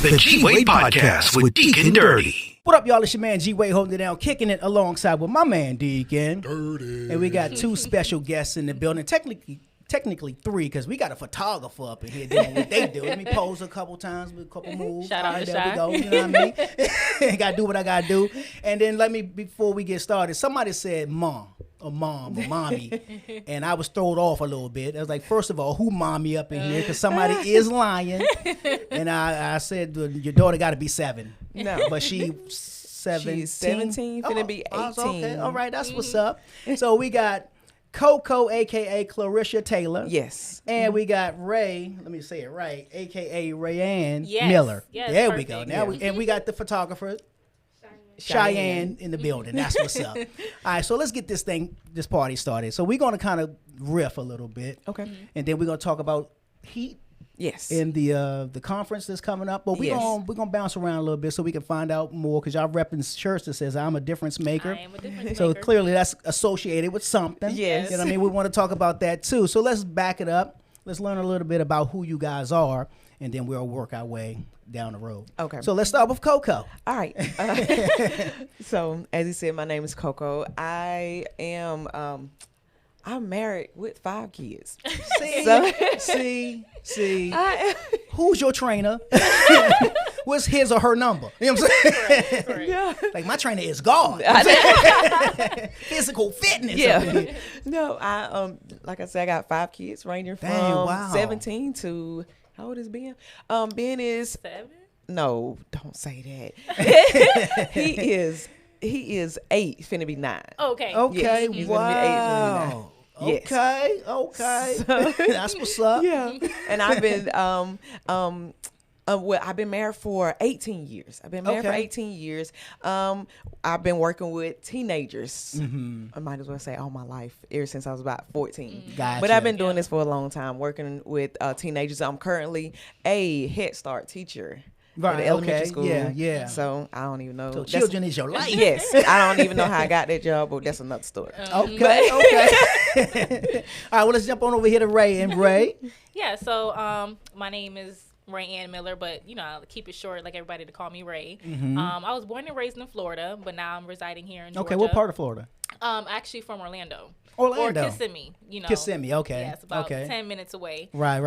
The G-Wade Podcast with Deacon Dirty. What up, y'all? It's your man G-Wade holding it down, kicking it alongside with my man Deacon. Dirty. And we got two special guests in the building. Technically three, because we got a photographer up in here doing what they do. Let me pose a couple times with a couple moves. Shout out to there we Shy. go. You know what I mean? Gotta do what I gotta do. And then before we get started, somebody said mom or mommy. And I was thrown off a little bit. I was like, first of all, who mommy up in here? Because somebody is lying. And I said, your daughter got to be 7. No. But she 17. She's 17, finna be 18. Okay. All right, that's what's up. So we got Coco, a.k.a. Klarisha Taylor. Yes. And we got Ray, let me say it right, a.k.a. Raeanne Yes. Miller. Yes, there perfect. we go. Now and we got the photographer, Cheyenne in the building. That's what's up. All right, so let's get this party started. So we're going to kind of riff a little bit. Okay. And then we're going to talk about heat Yes. in the conference that's coming up. But we're gonna bounce around a little bit so we can find out more, because y'all repping shirts that says I'm a difference maker. I am a difference So maker. clearly that's associated with something. Yes. You know what I mean? We want to talk about that too. So let's back it up. Let's learn a little bit about who you guys are, and then we'll work our way down the road. Okay. So let's start with Coco. All right. So, as you said, my name is Coco. I am, I'm married with 5 kids. See. I, Who's your trainer? What's his or her number? You know what I'm saying? Correct. yeah. Like, my trainer is God. Physical fitness. Up in Yeah. here. No, like I said, I got 5 kids ranging from Dang, wow. 17 to, how old is Ben? Ben is, 7? no, don't say that. he is 8, finna be 9. Okay. Okay, Yes, he's gonna be 8 and wow. Yes. Okay. That's what's up. Yeah. And I've been I've been married for 18 years. I've been married for Okay. 18 years. I've been working with teenagers. Mm-hmm. I might as well say all my life, ever since I was about 14. Gotcha. But I've been doing this for a long time, working with teenagers. I'm currently a Head Start teacher. For Right, the elementary okay. school. Yeah. So I don't even know. So That's- children is your life. Yes. I don't even know how I got that job, but that's another story. Okay. All right, well, let's jump on over here to Ray. And Ray, Yeah, so my name is Raeanne Miller, but, I'll keep it short, like everybody to call me Ray. I was born and raised in Florida, but now I'm residing here in Georgia. okay, what part of Florida? Actually from Orlando. Orlando. Or Kissimmee, Kissimmee, okay. Yeah, it's about Okay. 10 minutes away. Right.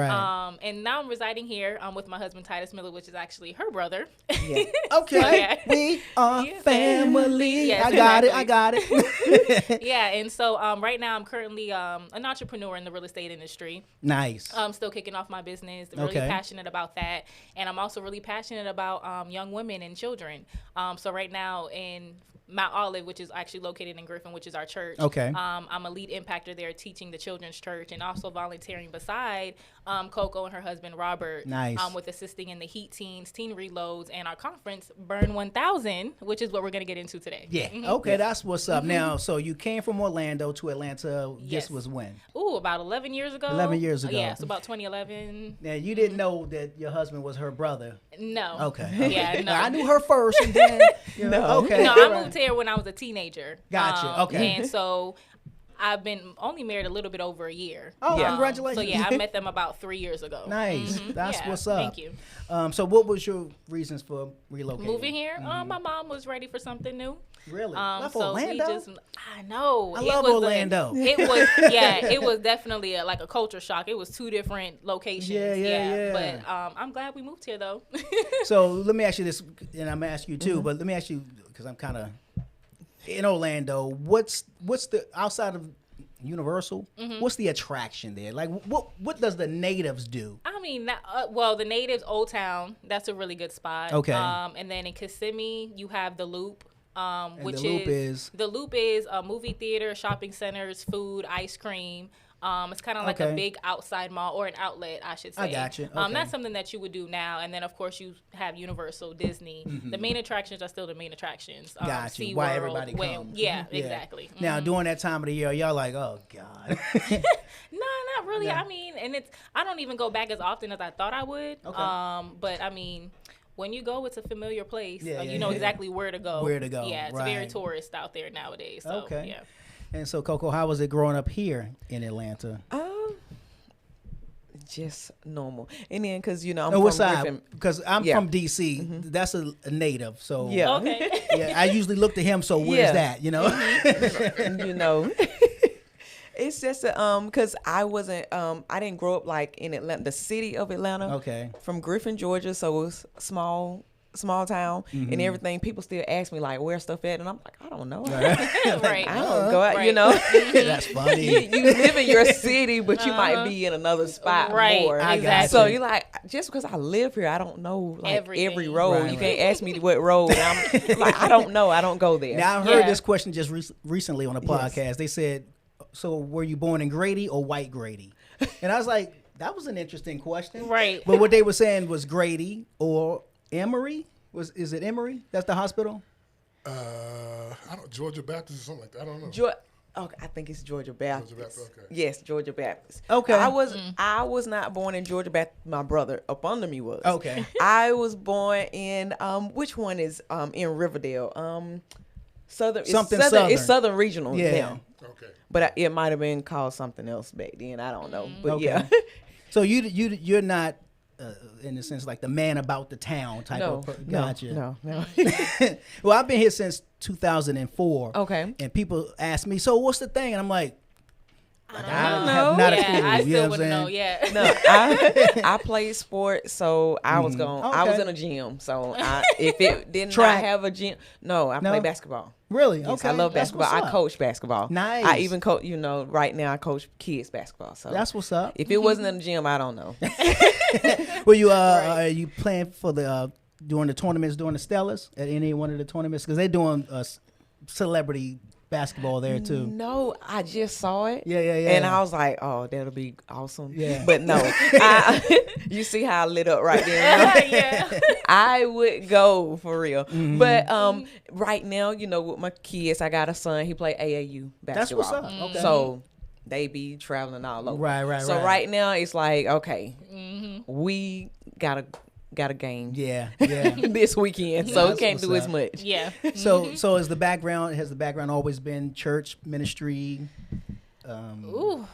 And now I'm residing here with my husband, Titus Miller, which is actually her brother. Yeah. Okay, Yeah. we are Yeah. family. Yes, I got it. Yeah, and so right now I'm currently an entrepreneur in the real estate industry. Nice. I'm still kicking off my business, really Okay. passionate about that. And I'm also really passionate about young women and children. So right now in Mount Olive, which is actually located in Griffin, which is our church. Okay. I'm a lead impactor there, teaching the children's church and also volunteering beside Coco and her husband Robert. Nice. With assisting in the Heat Teens, Teen Reloads, and our conference Burn 1000, which is what we're going to get into today. Yeah. Okay, that's what's up. Now, so you came from Orlando to Atlanta. Yes. This was when? Ooh, about 11 years ago. 11 years ago. Yeah, so about 2011. Now, you didn't know that your husband was her brother. No. Okay. Yeah, no. I knew her first, and then No. Okay. No, I moved here when I was a teenager. Gotcha, okay. And so I've been only married a little bit over a year. Oh, Yeah. congratulations. So yeah, I met them about 3 years ago. Nice. That's Yeah, what's up. Thank you. So what was your reasons for relocating? Moving here, my mom was ready for something new. Really? Left Orlando? I know. I love Orlando. It was, it was definitely like a culture shock. It was 2 different locations. Yeah. But I'm glad we moved here though. So let me ask you this, and I'm gonna ask you too, but let me ask you, because I'm kind of in Orlando. What's the, outside of Universal? What's the attraction there? Like, what does the natives do? I mean, the natives, Old Town, that's a really good spot. Okay. And then in Kissimmee, you have the Loop. Which the Loop is? The Loop is a movie theater, shopping centers, food, ice cream. It's kind of like Okay. a big outside mall, or an outlet, I should say. I got you. Okay. That's something that you would do now. And then, of course, you have Universal, Disney. The main attractions are still the main attractions. Got you. SeaWorld, Why everybody comes. Yeah, exactly. Now, during that time of the year, y'all like, oh, God. No, not really. I mean, and I don't even go back as often as I thought I would. Okay. But I mean, when you go, it's a familiar place. Yeah, You know yeah. exactly where to go. Where to go, Yeah, it's very right. tourist out there nowadays. So, Okay. yeah. And so, Coco, how was it growing up here in Atlanta? just normal. And then, cause I'm Oh, from what side? Griffin. Because I'm Yeah. from DC. That's a native. So Yeah. Okay. yeah, I usually look to him. So where's Yeah. that? It's just because I wasn't I didn't grow up like in Atlanta, the city of Atlanta. Okay. From Griffin, Georgia, so it was small town and everything. People still ask me like where stuff at, and I'm like, I don't know. Right. I don't go out, Right. That's funny. you live in your city, but you might be in another spot Right. more. I got Exactly. So you're like, just because I live here, I don't know like Everything. every road. Right, You can't ask me what road. And I'm like, I don't know. I don't go there. Now I heard Yeah. this question just recently on a Yes. podcast. They said, "So were you born in Grady or White Grady?" And I was like, "That was an interesting question." Right. But what they were saying was Grady or Emory. Is it Emory? That's the hospital. I don't Georgia Baptist or something like that. I don't know. Okay, I think it's Georgia Baptist. Georgia Baptist, okay. Yes, Georgia Baptist. Okay. I was not born in Georgia Baptist. My brother up under me was. Okay. I was born in which one is in Riverdale? Southern. Something It's Southern. It's Southern Regional Yeah. now. Okay. But it might have been called something else back then. I don't know. But Okay. yeah. So you're not in a sense like the man about the town type No, of gotcha. no. Well, I've been here since 2004. Okay. And people ask me, "So what's the thing?" And I'm like, I know. have not a Yeah, clue. I you still know what I'm wouldn't know. saying? Yeah. No, I played sports, so I was going. I was Okay. in a gym, so if it did not Track. have a gym, no, I No? play basketball. Really? Yes, Okay. I love That's basketball. what's I up. coach basketball. Nice. I even coach. Right now I coach kids basketball. So That's what's up. if it wasn't in the gym, I don't know. Were you are you playing for the during the tournaments during the Stellas at any one of the tournaments because they're doing celebrity basketball there too. No, I just saw it. Yeah. And I was like, oh, that'll be awesome. Yeah. But no, you see how I lit up right there. Yeah. I would go for real. Mm-hmm. But right now, with my kids, I got a son. He play AAU That's basketball. what's up. Okay. So they be traveling all over. Right. So right now it's like, okay, we got a game Yeah. this weekend, so we That's can't what's do as up. much. Yeah. So has the background always been church ministry? Ooh.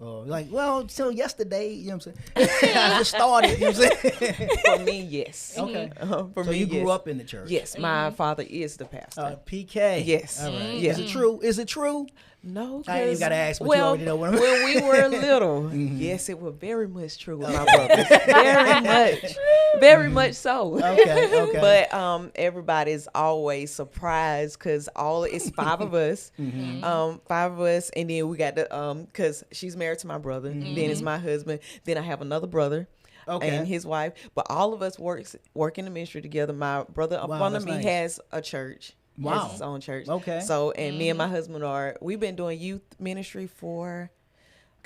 Or like, well, so yesterday, you know what I'm saying? I just started, you know what I'm saying? For me, yes. Okay. For So me, you grew yes. up in the church? Yes, my father is the pastor. PK. Yes. All right. Yeah. Is it true? Is it true? No, I ain't even 'cause- gotta ask, but you well, already know what I'm- when we were little, yes, it was very much true with my brothers. Very much so. Okay. But everybody's always surprised because it's 5 of us, 5 of us, and then we got the because she's married to my brother, then it's my husband, then I have another brother. Okay. And his wife, but all of us work in the ministry together. My brother up Wow, under that's me nice. has a church. Wow. Has his own church. Okay. So, and me and my husband we've been doing youth ministry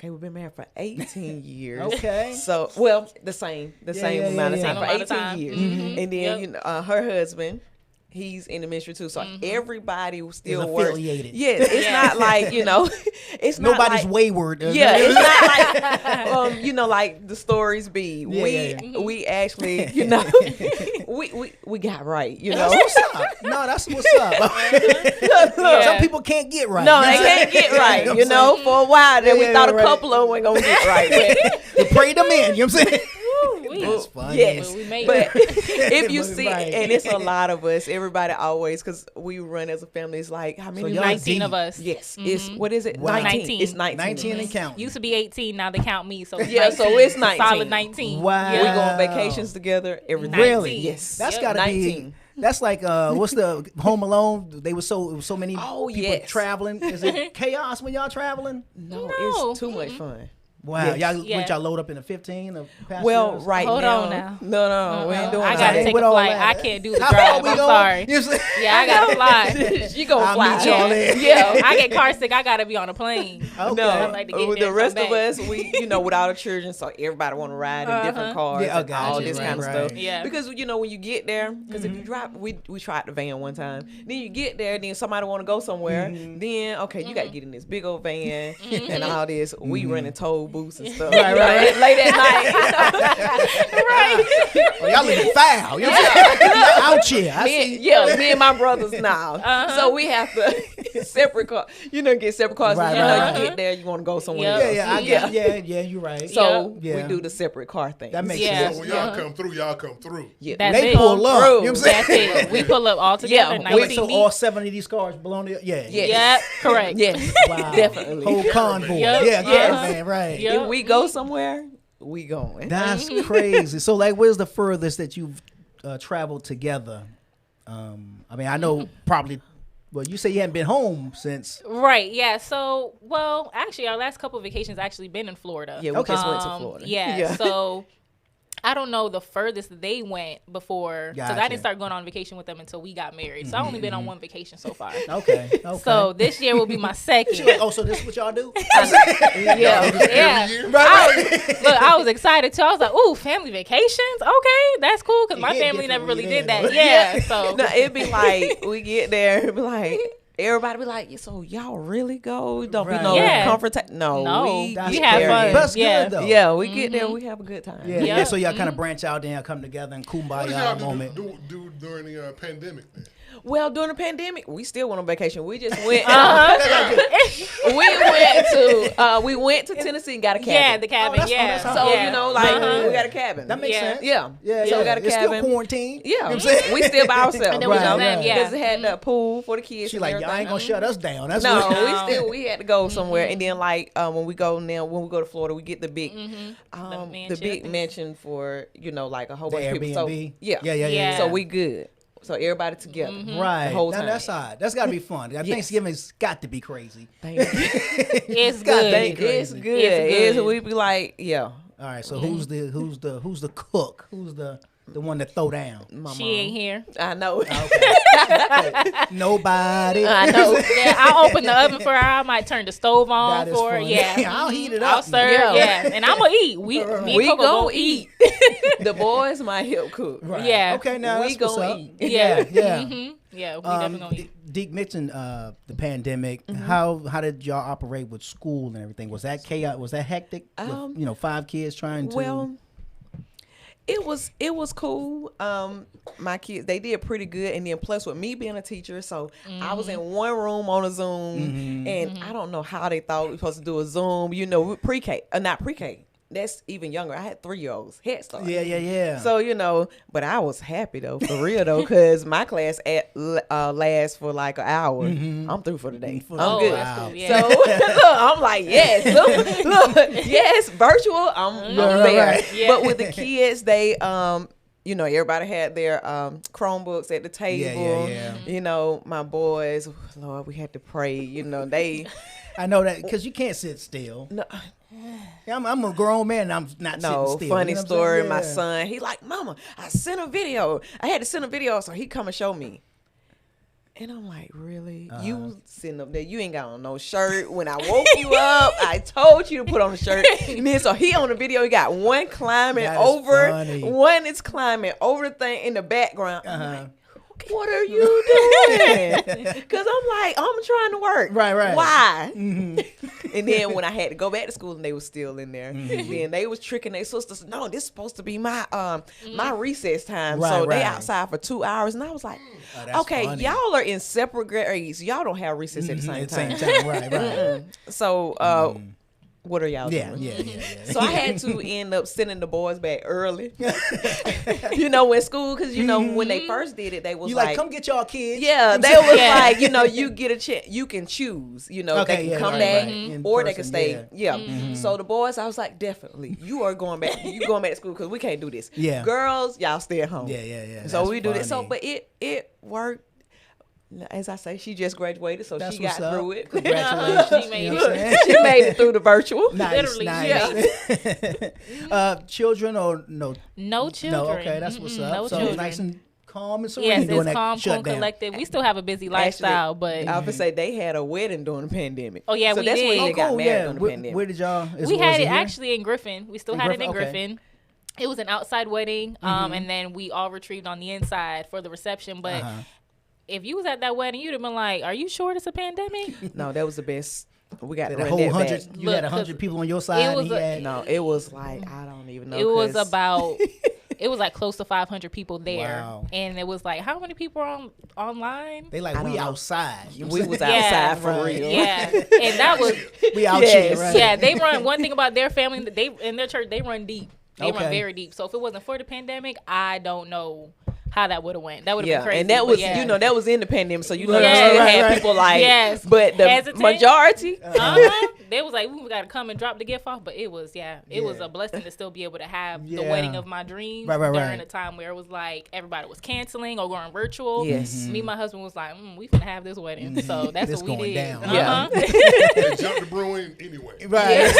we've been married for 18 years. Okay. So, well, the same amount of yeah. time Same for amount of 18 time. years. Mhm. And then, Yep. her husband, he's in the ministry too. So everybody still Is works. affiliated. Yes. It's Yeah. not like, it's not Nobody's like, wayward. yeah, it's not like like the stories be. Yeah. We actually, we got right, That's what's up. No, that's what's up. Yeah. Some people can't get right. No, You know they what I'm can't get saying? right. You know what I'm saying? For a while there, we Yeah, thought a right. couple of them were gonna get right. You pray them in. You know what I'm saying? Ooh-wee. That's funny. Yes, We made but it. if you see, Right. and it's a lot of us. Everybody always, because we run as a family. It's like how many? y'all 19 deep. of us. Yes, it's what is it? Wow. 19. It's 19. 19 and counting. Used to be 18, now they count me. So Yeah, so it's 19. Solid 19. Wow. We Yeah. go on vacations together every day. Really? Yes. That's Yep. gotta 19. be. That's like what's the Home Alone? It was so many Oh, people yes. traveling. Is it chaos when y'all traveling? No, No. it's too much fun. Wow, Yes. y'all Yeah. wouldn't y'all load up in a 15 of passengers? Well, right Hold now, on now. No, we ain't doing I that. gotta Hey, take with a all flight. that. I can't do the How far drive. we I'm going? sorry. You know what I'm saying? Yeah, I gotta fly. You gonna I'll fly? meet y'all there. Yeah. I get car sick. I gotta be on a plane. Okay. No, I like to get with there the and rest come of back. us, we, with all the children, so everybody want to ride in different cars Yeah, I and got all you. this Right, kind of right. stuff. Yeah. Because, when you get there, because if you drive, we tried the van one time, then you get there, then somebody want to go somewhere, then, okay, you got to get in this big old van and all this. We running toll booths and stuff. Right. Late at night. Oh, y'all looking foul. You know what I'm saying? Out here. I see. Me and my brothers now. So we have to separate car. Get separate cars. Right, You get there, you want to go somewhere else. Yeah, you're right. So Yeah. we do the separate car thing. That makes Yeah. sense. So when y'all come through, y'all come through. Yeah. That's They it. pull up. You know what I'm saying? That's it. We pull up all together. Yeah, Nice Wait, to so meet. all 7 of these cars belong to you? Yeah. Yes. Yep, correct. Yes, Wow. definitely. Whole convoy. Yep. Yeah, Yes. man, right. Yep. If we go somewhere, we going. That's crazy. So, like, where's the furthest that you've traveled together? I mean, I know probably. Well, you say you haven't been home since. Right, yeah. So, well, actually, our last couple of vacations actually been in Florida. Yeah, we just went to Florida. Yeah, so I don't know the furthest they went before, because I Gotcha. didn't start going on vacation with them until we got married. So I've only been on one vacation so far. Okay. So this year will be my second. She like, oh, so this is what y'all do? Yeah. year? I was excited too. I was like, "Ooh, family vacations? Okay, that's cool." Because my It hit family never different really when you did there, that. though. Yeah. So No, it'd be like we get there, it'd be like everybody be like, so y'all really go? Don't Right. be no Yeah. comfort. No, No, we That's we have there. fun. That's Yeah. good though. Yeah, we get there, we have a good time. Yeah. Yeah. So y'all kind of branch out and come together and What did kumbaya y'all moment. do during the pandemic then? Well, during the pandemic, we still went on vacation. We just went. We went to Tennessee and got a cabin. yeah, the cabin. that's- yeah. that's So yeah. we got a cabin. That makes Yeah. sense. Yeah. Yeah. So we got a It's still cabin. quarantine. Yeah, You know what I'm saying? we still by ourselves. And then we Right, just right. them, yeah. Because it had the pool for the kids. She and like, y'all everything. ain't gonna shut us down. That's No, what. we had to go somewhere, and then like when we go to Florida, we get the big, the mansion. big mansion for like a whole The bunch of people. So Airbnb. yeah, Yeah. So we good. So everybody together, Right. The whole Now, time. that's odd. That's gotta be fun. Thanksgiving's got to be crazy. Thank you. It's God, good. thank It's crazy. good. It's good. We be like, yeah, All right. So who's the cook? Who's the one that throw down? my She mom. ain't here. I know. Nobody. I know. Yeah, I'll open the oven for her. I might turn the stove on That is for her. funny. Yeah. I'll heat it I'll up. serve. Yeah. Yeah. And I'm gonna eat. Me and We Coco gonna eat. The boys might help cook. Right. Yeah. Okay. Now We that's what's gonna up. eat. Yeah. Yeah. Yeah, we definitely gonna eat. Deke mentioned the pandemic. How did y'all operate with school and everything? Was that chaos? Was that hectic? With, 5 kids trying to. Well, it was cool. My kids, they did pretty good, and then plus with me being a teacher, so I was in one room on a Zoom, and I don't know how they thought we were supposed to do a Zoom. Pre-K, not pre-K. That's even younger. I had 3-year-olds, Head Start. Yeah. So but I was happy though, for real though, because my class lasts for like an hour. I'm through for the day. I'm Oh, good. that's cool. Yeah. So look, I'm like, yes, look, yes, virtual. I'm there. right. Yeah. But with the kids, they everybody had their Chromebooks at the table. Yeah. My boys, Lord, we had to pray. They. I know that because you can't sit still. No, I'm a grown man. And I'm not No, sitting still. funny You know what I'm story. saying? My Yeah. son, he like, Mama, I sent a video. I had to send a video, so he come and show me. And I'm like, really? You sitting up there, you ain't got on no shirt. When I woke you up, I told you to put on a shirt. And then so he on the video, he got one climbing That is over, funny. one is climbing over the thing in the background. I'm like, what are you doing? Because I'm like, I'm trying to work. Right. Why? And then when I had to go back to school and they were still in there, then they was tricking their sisters. No, this is supposed to be my my recess time. Right, so they right. outside for 2 hours. And I was like, that's okay, funny. y'all are in separate grades. Y'all don't have recess at the same At the time. same time. Right. So what are y'all Yeah. doing? So I had to end up sending the boys back early. In school, because when they first did it, they was You like, like, come get y'all kids. yeah, You know they what I'm was saying? like, you get a chance, you can choose, Okay, they can come right, back right. In or they can person, stay. yeah. Yeah. So the boys, I was like, definitely, you are going back. You going back to school because we can't do this. Yeah. Girls, y'all stay at home. Yeah. So That's we do this. So, funny. but it worked. As I say, she just graduated, so That's she got what's up. through it. Congratulations. She made You know what I'm it. saying? She made it through the virtual. Nice, Literally, nice. Children or no? No children. No, okay, that's what's up. No so children. nice and calm and serene Yes, during it's that calm, cool, shutdown. collected. We still have a busy lifestyle, but I would say they had a wedding during the pandemic. Oh, yeah, so we that's did. when they Oh, got cool, married yeah. during the Where, pandemic. where did y'all? we had it actually in Griffin. We still In had it in Griffin? Okay. Griffin. It was an outside wedding, and then we all retrieved on the inside for the reception. But if you was at that wedding, you'd have been like, "Are you sure it's a pandemic?" No, that was the best We got The to whole run that 100. back. You had Look, 100 people on your side. was And he had, No, it was like I don't even know. It was 'cause- about. It was like close to 500 people there, Wow. and it was like, how many people are online? they like, I we don't know. outside. You know we what I'm was saying? Yeah, outside for right. real. Yeah, and that was We out Yes. here, right? yeah. They run one thing about their family. They in their church they run deep. They Okay. run very deep. So if it wasn't for the pandemic, I don't know how that would have went. That would have Yeah, been crazy. and that but was yeah. that was in the pandemic, so you know Right, you still right, had right. people like Yes. but the Hesitant. majority. They was like, we got to come and drop the gift off, but it was it was Yeah. a blessing to still be able to have the Yeah. wedding of my dreams Right, right, during right. a time where it was like everybody was canceling or going virtual. Yes. Me and my husband was like, we finna have this wedding, so that's This what we going did. down. Yeah. They jumped the brewing anyway. Right.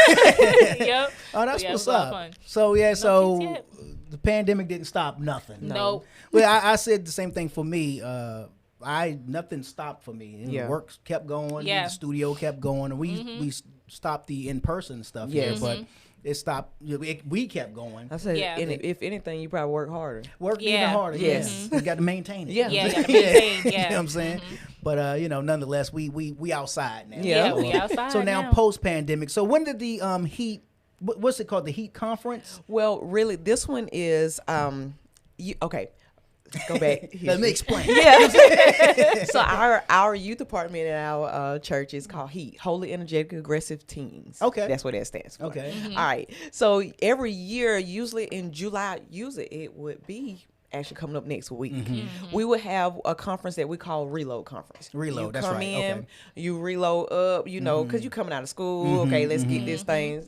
Yep. Oh, that's Yeah, it what's was a lot of up. fun. So yeah, so kids yet. the pandemic didn't stop nothing. Nope. Well, I said the same thing for me. Nothing stopped for me. You know, Yeah. work kept going. Yeah. The studio kept going, and we stopped the in person stuff Yes. here, but it stopped. We kept going. I said, Yeah. if anything, you probably work harder. Worked even Yeah. harder. Yes. You got to maintain it. Yeah. Yeah, gotta maintain. You Yeah. know what I'm saying? But nonetheless, we outside now. Yeah. Yeah, we outside So now now. post pandemic. So when did the Heat? What's it called? The Heat Conference? Well, really, this one is okay. Go back. Let me explain. Yeah. So our youth department in our church is called HEAT, Holy Energetic Aggressive Teens. Okay. That's what that stands for. Okay. All right. So every year, usually in July, it would be actually coming up next week. We would have a conference that we call Reload Conference. Reload, You that's come right, in, okay. you reload up, because you coming out of school. Okay, let's get this thing,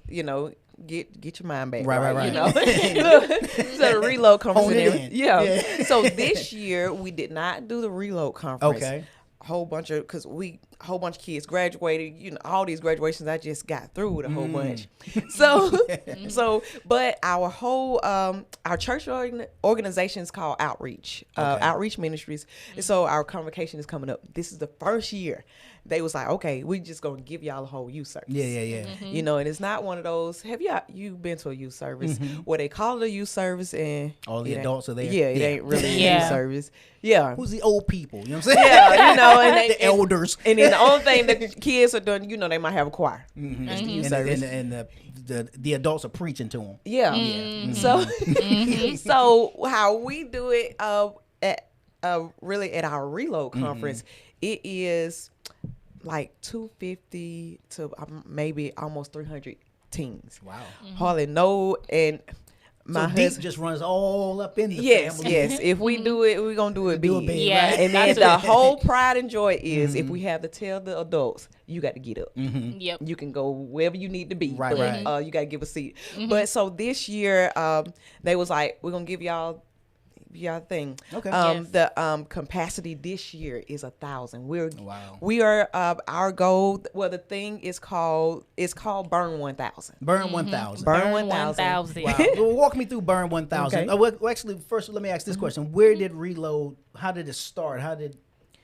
get your mind back. Right. You know? So the Reload Conference. Hone it and every- in. Yeah. Yeah. So this year we did not do the Reload Conference. Okay. Whole bunch of kids graduated, all these graduations I just got through with a whole bunch. So but our whole our church organization is called Outreach, Outreach Ministries. And so our convocation is coming up. This is the first year they was like, okay, we just gonna give y'all a whole youth service. Yeah. And it's not one of those. Have you been to a youth service where they call it a youth service and All the it ain't- adults are there? Yeah, it Yeah. ain't really a Yeah. youth service. Yeah. Who's the old people? You know what I'm saying? Yeah, and they, The elders. And then the only thing that the kids are doing, they might have a choir. That's the youth service. And the adults are preaching to them. Yeah. So how we do it really at our Reload Conference, it is like 250 to maybe almost 300 teens. Wow. Hardly no, and my So husband. deep just runs all up in the Yes, family. yes. If we do it, we're gonna do it Do it big. big, Yeah. right? And then That's the it. whole pride and joy is if we have to tell the adults, you got to get up. Yep. You can go wherever you need to be, Right, but right. you got to give a seat. But so this year, they was like, we're gonna give y'all thing. Okay. Yes. The capacity this year is 1,000. Wow. We are our goal. Well, the thing is called Burn 1,000. Burn 1,000. Burn Burn 1,000. 1,000. Wow. Well, walk me through Burn 1,000. Okay. Well, actually, first, let me ask this question. Where did Reload, how did it start?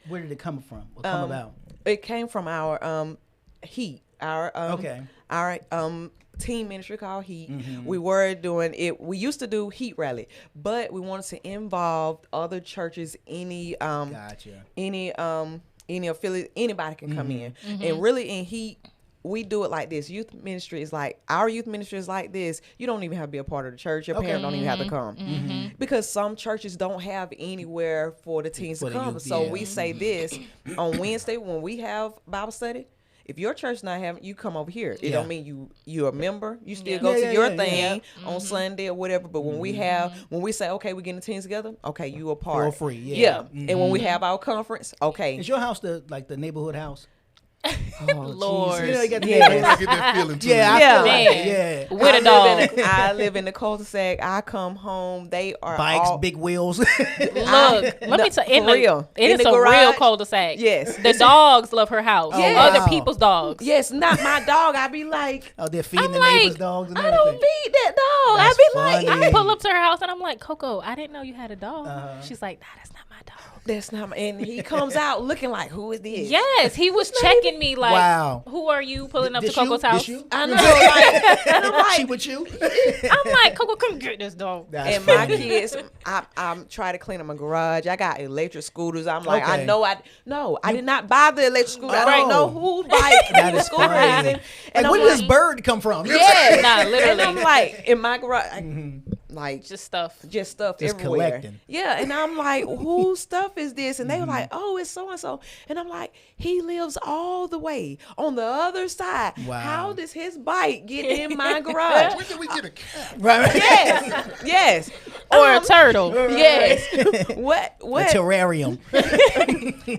Where did it come from? Or come about? It came from our HEAT. Our Okay. Our team ministry called HEAT. We were doing it. We used to do HEAT rally, but we wanted to involve other churches. Gotcha. Any affiliate, anybody can come in. And really in HEAT, we do it like this. Our youth ministry is like this. You don't even have to be a part of the church. Your parents don't even have to come. Because some churches don't have anywhere for the teens For to the come. youth, So yeah. we say this on Wednesday when we have Bible study. If your church not having, you come over here. It Yeah. don't mean you're a member. You still Yeah. go Yeah, to your yeah, thing on Sunday or whatever. But when we say, okay, we're getting the teens together, okay, you a part. For free, yeah. And when we have our conference, okay. Is your house the neighborhood house? Oh, Lord. You know, you got the Yes. neighborhood. I get that feeling too. Yeah, I Yeah. feel like Man. it, yeah. With a dog. I live in the cul-de-sac. I come home. They are Bikes, all, big wheels. Look, let me tell you, for real. it In is the a real garage? cul-de-sac. Yes. The dogs love her house. Oh, Other wow. people's dogs. Yes, not my dog. I be like, Oh, they're feeding I'm the like, neighbors' dogs and I everything. don't feed that dog. That's I be like, funny. I pull up to her house and I'm like, Coco, I didn't know you had a dog. She's like, nah, that's not my dog. That's not my, and he comes out looking like, who is this? Yes, he was checking me like, Wow. who are you pulling up to This you? Coco's This house? you? I know, like, and I'm She like, with you? I'm like, Coco, come get this dog. That's and my funny. kids, I'm trying to clean up my garage. I got electric scooters. I'm like, Okay. I know I did not buy the electric scooter. I Oh. don't know whose bike That the is scooter is funny. in. Like, And where I'm did this like, bird come from? yeah, Nah, literally. And I'm like, in my garage, like Just stuff. just stuff Just everywhere. collecting. Yeah, and I'm like, whose stuff is this? And they were like, oh, it's so and so. And I'm like, he lives all the way on the other side. Wow. How does his bike get in my garage? When did we get a cat? Right. Yes, yes. Or a turtle. Yes. What? A What? terrarium.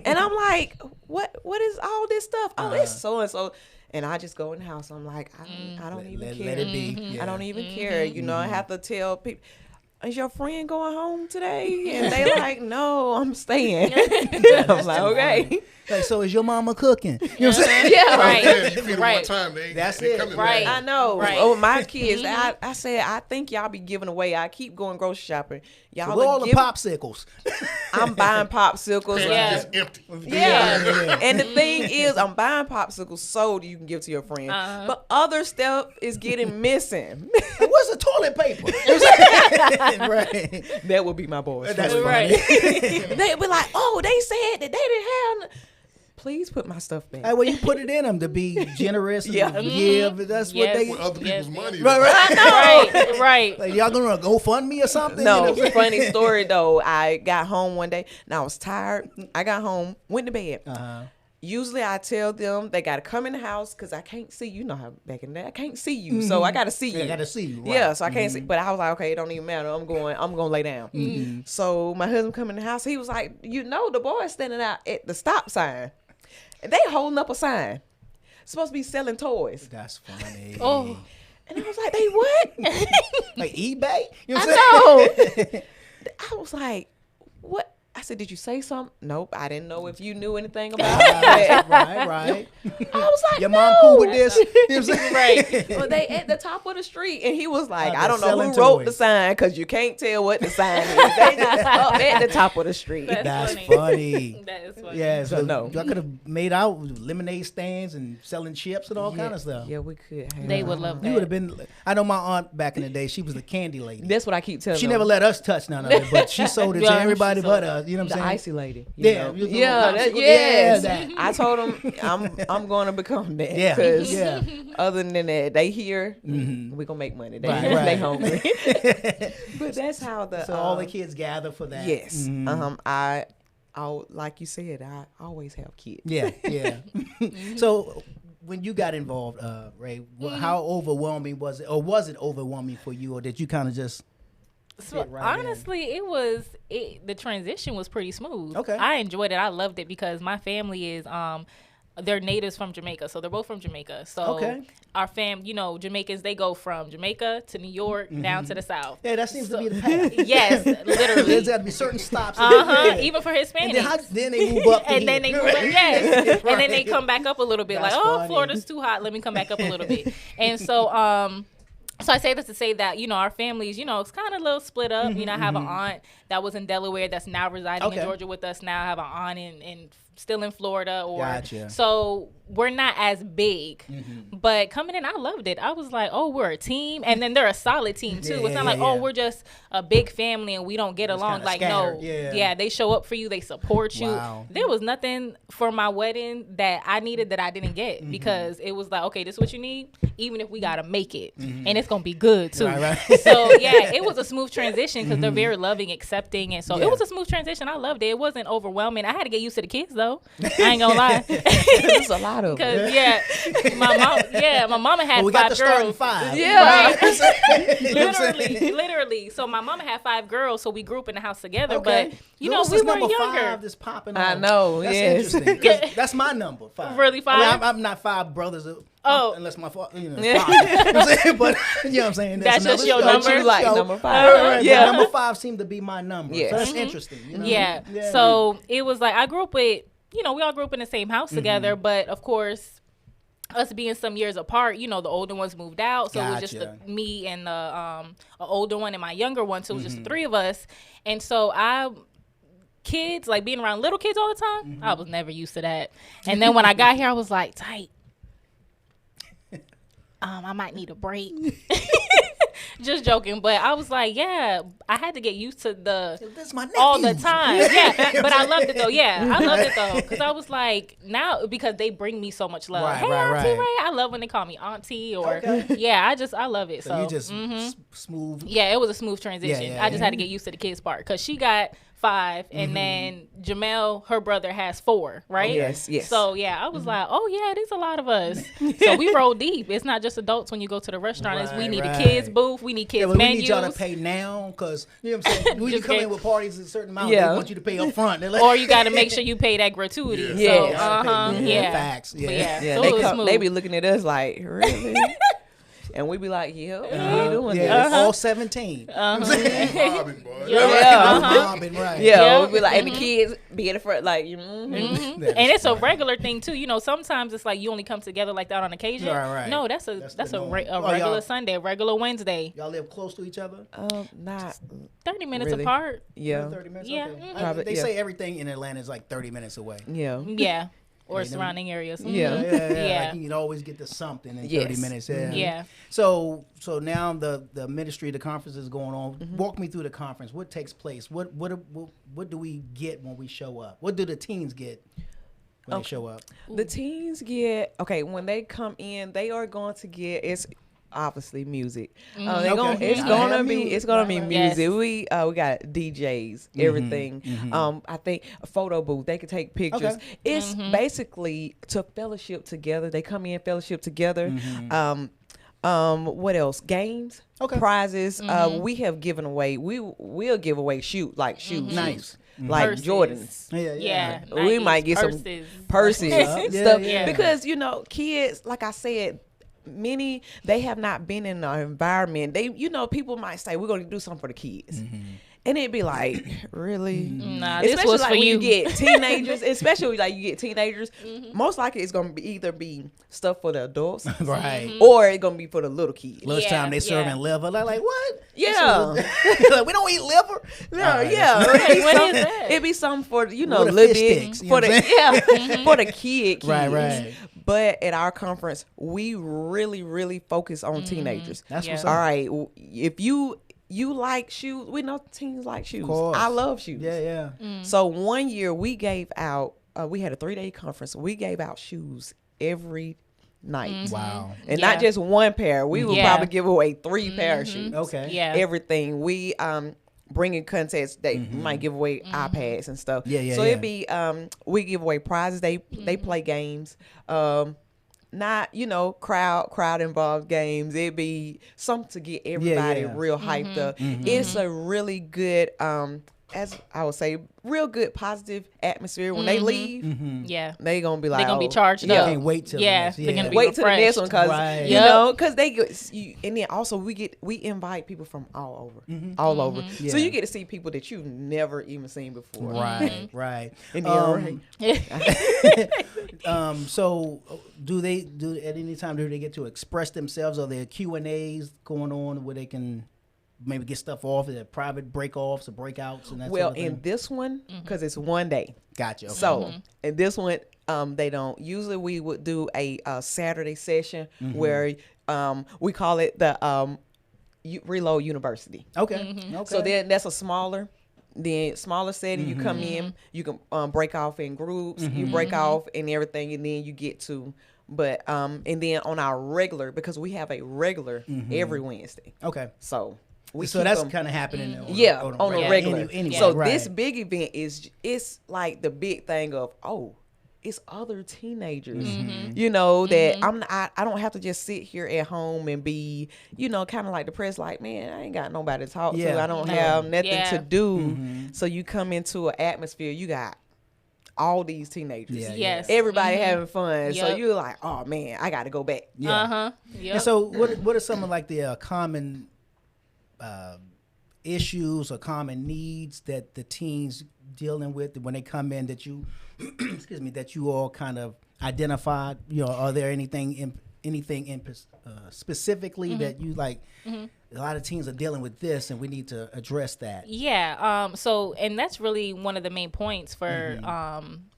And I'm like, what is all this stuff? Oh, it's so and so. And I just go in the house. I'm like, I don't even care. Let it be. Yeah. I don't even care. You know, I have to tell people, is your friend going home today? And they like, no, I'm staying. I'm like, okay. Like, so is your mama cooking? You know what I'm saying? Yeah. Right. Yeah, you feed them Right. one time. That's they it. coming Right. back. I know. Right. Oh, my kids. I said, I think y'all be giving away. I keep going grocery shopping. Y'all Where all are the giving, popsicles? I'm buying popsicles. Pantry Yeah. is empty. Yeah. And the thing is, I'm buying popsicles so that you can give to your friend. But other stuff is getting missing. Like, where's the toilet paper? You know what I'm saying? Right. That would be my boys. That's Right. They'd be like, oh, they said that they didn't have. Please put my stuff back. Hey, well, you put it in them to be generous and Yeah. to give. That's Yes. what they. With other people's Yes. money. Right, right. Right. Right. Like, y'all gonna go fund me or something? No, You know what I'm funny story though. I got home one day and I was tired. I got home, went to bed. Uh-huh. Usually I tell them they got to come in the house because I can't see you. Know how back in the day I can't see you, so I got to see you. Yeah, I gotta see you. Right. Yeah, so I can't see. But I was like, okay, it don't even matter. I'm gonna lay down. So my husband come in the house. He was like, you know, the boy standing out at the stop sign. And they holding up a sign. Supposed to be selling toys. That's funny. Oh. And I was like, they what? Like eBay? You know what I'm saying? I know. I was like, what? I said, did you say something? Nope. I didn't know if you knew anything about it. Right. I was like, Your no. mom cool with this? You know what I'm saying? Right. Well, they at the top of the street, and he was like, Oh, I don't know selling who wrote toys. the sign because you can't tell what the sign is. They just up at the top of the street. That's funny. funny. That is funny. Yeah, so no. y'all could have made out with lemonade stands and selling chips and all kind of stuff. Yeah, we could. Have. They would love You would that. have been. I know my aunt back in the day. She was the candy lady. That's what I keep telling She them. never let us touch none of it, but she sold it to Yeah, everybody she but sold us. You know what the I'm saying? icy lady. Yeah, know. you was a Yeah, little that, popsicle. yes. Yeah, that. I told them I'm going to become that. Yeah, 'Cause yeah. other than that, they here, we gonna make money. They, Right, they right. hungry. But that's how the So all the kids gather for that. yes. I like you said, I always have kids. Yeah, yeah. So when you got involved, Ray, how overwhelming was it, or was it overwhelming for you, or did you kind of just? So fit right in? honestly, the transition was pretty smooth. Okay. I enjoyed it. I loved it because my family is they're natives from Jamaica, so they're both from Jamaica. So Okay. our Jamaicans, they go from Jamaica to New York down to the south. Yeah, that seems to be the path. Yes, literally. There's got to be certain stops. Even for Hispanics. And then they move up. to And then they here. move up, yes. Right. And then they come back up a little bit. That's like, oh, funny. Florida's too hot. Let me come back up a little bit. And so, so I say this to say that, our families, it's kind of a little split up. I have an aunt that was in Delaware that's now residing Okay. in Georgia with us now. I have an aunt in still in Florida. Gotcha. So we're not as big. But coming in, I loved it. I was like, oh, we're a team. And then they're a solid team, too. Yeah, It's not yeah, like, yeah. oh, we're just a big family and we don't get along. kinda Like, scattered, no. yeah. They show up for you. They support you. Wow. There was nothing for my wedding that I needed that I didn't get because it was like, okay, this is what you need, even if we got to make it. And it's going to be good, too. Right. So, yeah, it was a smooth transition because they're very loving, accepting. And so Yeah. it was a smooth transition. I loved it. It wasn't overwhelming. I had to get used to the kids, though. I ain't going to lie. There's a lot of them. Because, my mama had Well, we 5 got to start in girls. 5. Yeah. Literally. So my mama had 5 girls, so we grew up in the house together. Okay. But What's we this were number younger. 5 that's popping on? I know, That's yes. interesting. 'Cause that's my number. 5. Really, 5? I mean, I'm not 5 brothers. Oh. Unless my father, 5. You know what I'm saying? But you know what I'm saying? That's just another your show. number? You like So- number 5. Right, Yeah. but number 5 seemed to be my number. Yes. So that's interesting. You know? Yeah. So it was like I grew up with, we all grew up in the same house together, but of course, us being some years apart, the older ones moved out, so it was just Gotcha. me and the a older one and my younger one, so it was just the 3 of us, and so I kids, like being around little kids all the time, I was never used to that. And then when I got here, I was like, tight. I might need a break. Just joking, but I was like, yeah, I had to get used to That's my all the nephews. time. Yeah, but I loved it though. Yeah, I loved it though, because I was like, now, because they bring me so much love. Right, Hey, right, Auntie right. Ray. I love when they call me Auntie, or Okay. yeah, I love it. So you just smooth. Yeah, it was a smooth transition. Yeah, I just had to get used to the kids part, because she got 5, and then Jamel, her brother, has 4, right? Yes, yes. So yeah, I was like, oh yeah, there's a lot of us. So we roll deep. It's not just adults when you go to the restaurant. It's we Right, need right. a kids booth. We need kids Yeah, but we menus. need y'all to pay now, because you know what I'm saying. When you Just come get- in with parties a certain amount, Yeah. they want you to pay up front. They're like, Or you got to make sure you pay that gratuity. Yeah. So, Yes. yeah. Facts. But Yeah. yeah. Yeah, So they it was come, smooth. they be looking at us like, really? And we be like, yeah, we doing Yeah, this. all 17. Robbing, boy. Robin, right. Yeah, Yeah. we be like, and the kids be in the front, like, mm-hmm. That And is it's a funny. regular thing too. You know, sometimes it's like you only come together like that on occasion. Right. No, that's a That's that's the a, norm. re- a Oh, regular y'all- Sunday, a regular Wednesday. Y'all live close to each other? Not, 30 minutes Really? apart. yeah, 30 minutes? Yeah. Okay. Probably, They yeah. say everything in Atlanta is like 30 minutes away. yeah. Yeah. Or Yeah, them- surrounding areas. Yeah. Yeah. Yeah. Like you can always get to something in 30 Yes. minutes. Yeah. Yeah. So now the ministry, the conference is going on. Mm-hmm. Walk me through the conference. What takes place? What do we get when we show up? What do the teens get when they show up? The teens get, when they come in, they are going to get, it's obviously music. They're gonna, Okay. it's Yeah. gonna Yeah, be music. it's gonna be Right. music. Yes. We got DJs, everything. I think a photo booth. They can take pictures. Okay. It's basically to fellowship together. They come in fellowship together. What else? Games, Okay. prizes. We have given away. We will give away shoes. Nice. Like Purses. Jordans. Yeah. We Nikes, might get some purses. purses Yeah, stuff yeah. because kids, like I said, many they have not been in an environment. They, people might say we're going to do something for the kids. And it'd be like, really? Nah, this Especially was like for when you. you get teenagers, especially like you get teenagers, most likely it's gonna be either be stuff for the adults Right. or it's gonna be for the little kids. Lunchtime they serving yeah. liver. Like what? Yeah. Like, we don't eat liver. No, Alright, yeah. that's- It'd be What some- is that? It'd be something for With the little fish bit sticks, you for know the what for the kid kids. Right. But at our conference, we really, really focus on teenagers. That's Yeah. what's All up. right, if you like shoes, we know teens like shoes. Course. I love shoes. Yeah. So one year we gave out, we had a 3-day conference. We gave out shoes every night. Wow. And Yeah. not just one pair. We would Yeah. probably give away 3 pair of shoes. Okay. Yeah. Everything. We bring in contests. They might give away iPads and stuff. Yeah, So yeah. it'd be we give away prizes. They play games. Not crowd involved games. It'd be something to get everybody yeah. real hyped up. It's a really good as I would say, real good positive atmosphere. When they leave, Yeah. they gonna be like, They're going to be oh, charged yeah. up. Can't wait till Yeah. the They're next. going to be Wait till the next one, refreshed. cause Right. you Yep. know, cause they get, and then also we invite people from all over. Yeah. So you get to see people that you've never even seen before. Right. And then, So do at any time do they get to express themselves? Are there Q&As going on where they can maybe get stuff off? Are there private break-offs or breakouts and that well, sort of thing? in this one, because it's one day. Gotcha. Okay. So in this one, they don't. Usually we would do a Saturday session where we call it the Reload University. Okay. Okay. So then that's a smaller setting. You come in, you can break off in groups, you break off and everything, and then you get to. But and then on our regular, because we have a regular every Wednesday. Okay. So So that's kind of happening on on a regular. Anyway, So right. this big event it's like the big thing of it's other teenagers, you know, that I don't have to just sit here at home and be, kind of like depressed, like, man, I ain't got nobody to talk Yeah. to. I don't have nothing Yeah. to do. So you come into an atmosphere, you got all these teenagers. Yeah, Yes. Everybody having fun. So Yep. you're like, oh man, I got to go back. Yeah. Uh-huh. Yep. And so what are some of like the common issues or common needs that the teens dealing with when they come in that you excuse me, that you all kind of identified? Are there anything specifically that you like a lot of teens are dealing with this, and we need to address that. Yeah. So, and that's really one of the main points for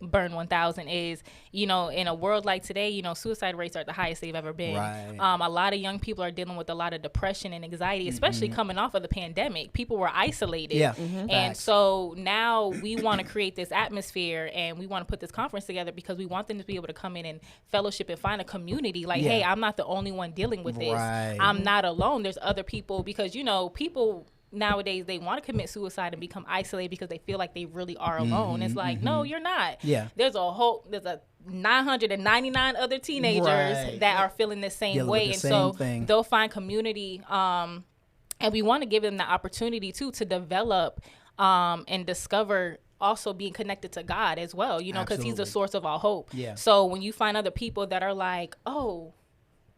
Burn 1000 is, you know, in a world like today, you know, suicide rates are the highest they've ever been. Right. A lot of young people are dealing with a lot of depression and anxiety, especially coming off of the pandemic. People were isolated. Yeah. And Facts. so now we want to create this atmosphere, and we want to put this conference together because we want them to be able to come in and fellowship and find a community. Like, Yeah. hey, I'm not the only one dealing with this. Right. I'm not alone. There's other people, because, you know, people nowadays, they want to commit suicide and become isolated because they feel like they really are alone. It's like, no, you're not. Yeah. There's a 999 other teenagers Right. that are feeling the same Dealing with way. the And same so thing. they'll find community. And we want to give them the opportunity too to develop and discover also being connected to God as well, you know, because he's the Absolutely. source of all hope. Yeah. So when you find other people that are like, oh,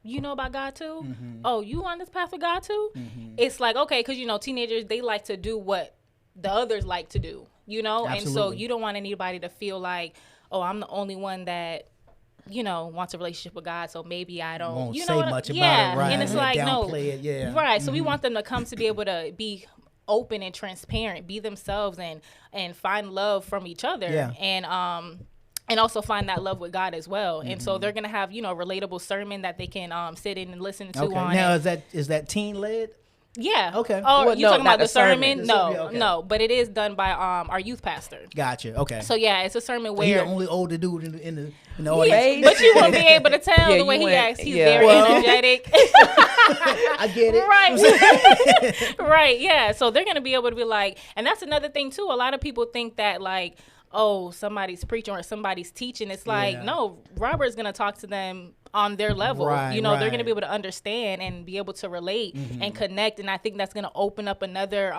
you know about God too? Oh, you on this path with God too? It's like, okay, because, you know, teenagers, they like to do what the others like to do, you know? And so Absolutely. you don't want anybody to feel like, oh, I'm the only one that, you know, wants a relationship with God, so maybe I don't, Won't you say know, much about yeah. it, right? And it's like, no, Downplay it, yeah. right. So we want them to come to be able to be open and transparent, be themselves, and find love from each other, Yeah. and also find that love with God as well. And so they're gonna have, you know, relatable sermon that they can sit in and listen to Okay. on. Now, it. is that teen led? Yeah. Okay. Oh, Well, you no, talking not about the the sermon. sermon? The No, sermon, okay. no. But it is done by our youth pastor. Gotcha. Okay. So yeah, it's a sermon He's the where. only older dude in the audience. Hey. But you won't be able to tell Yeah, the way you he went- acts. He's yeah. very Well- energetic. I get it. Right. Right. Yeah. So they're going to be able to be like, and that's another thing too. A lot of people think that like, oh, somebody's preaching or somebody's teaching. It's like, Yeah. no, Robert's going to talk to them on their level. Right, you know, they're going to right. be able to understand and be able to relate and connect. And I think that's going to open up another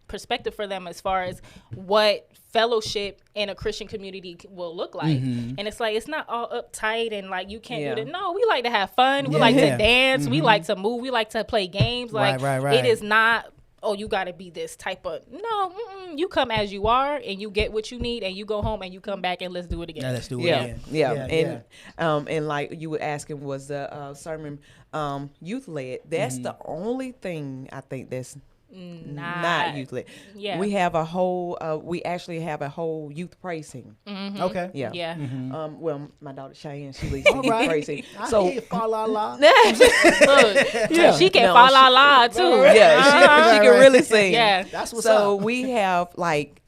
perspective for them as far as what fellowship in a Christian community will look like. And it's like, it's not all uptight and like you can't Yeah. do that. No, we like to have fun. We Yeah, like yeah. to dance. We like to move. We like to play games. Like Right. it is not, oh, you got to be this type of, no, you come as you are and you get what you need and you go home and you come back and let's do it again. Now let's do it Yeah, again. yeah, and like you were asking, was the sermon youth led? That's the only thing I think that's not youth led. Yeah. We have a whole. We actually have a whole youth praising. Okay. Yeah. Yeah. Well, my daughter Cheyenne, she leads the All youth right. praising. I So hear you, fa la la. Look, Yeah. she can No, fa she- la la too. yeah, she can really sing. Yeah. That's what's So up. we have like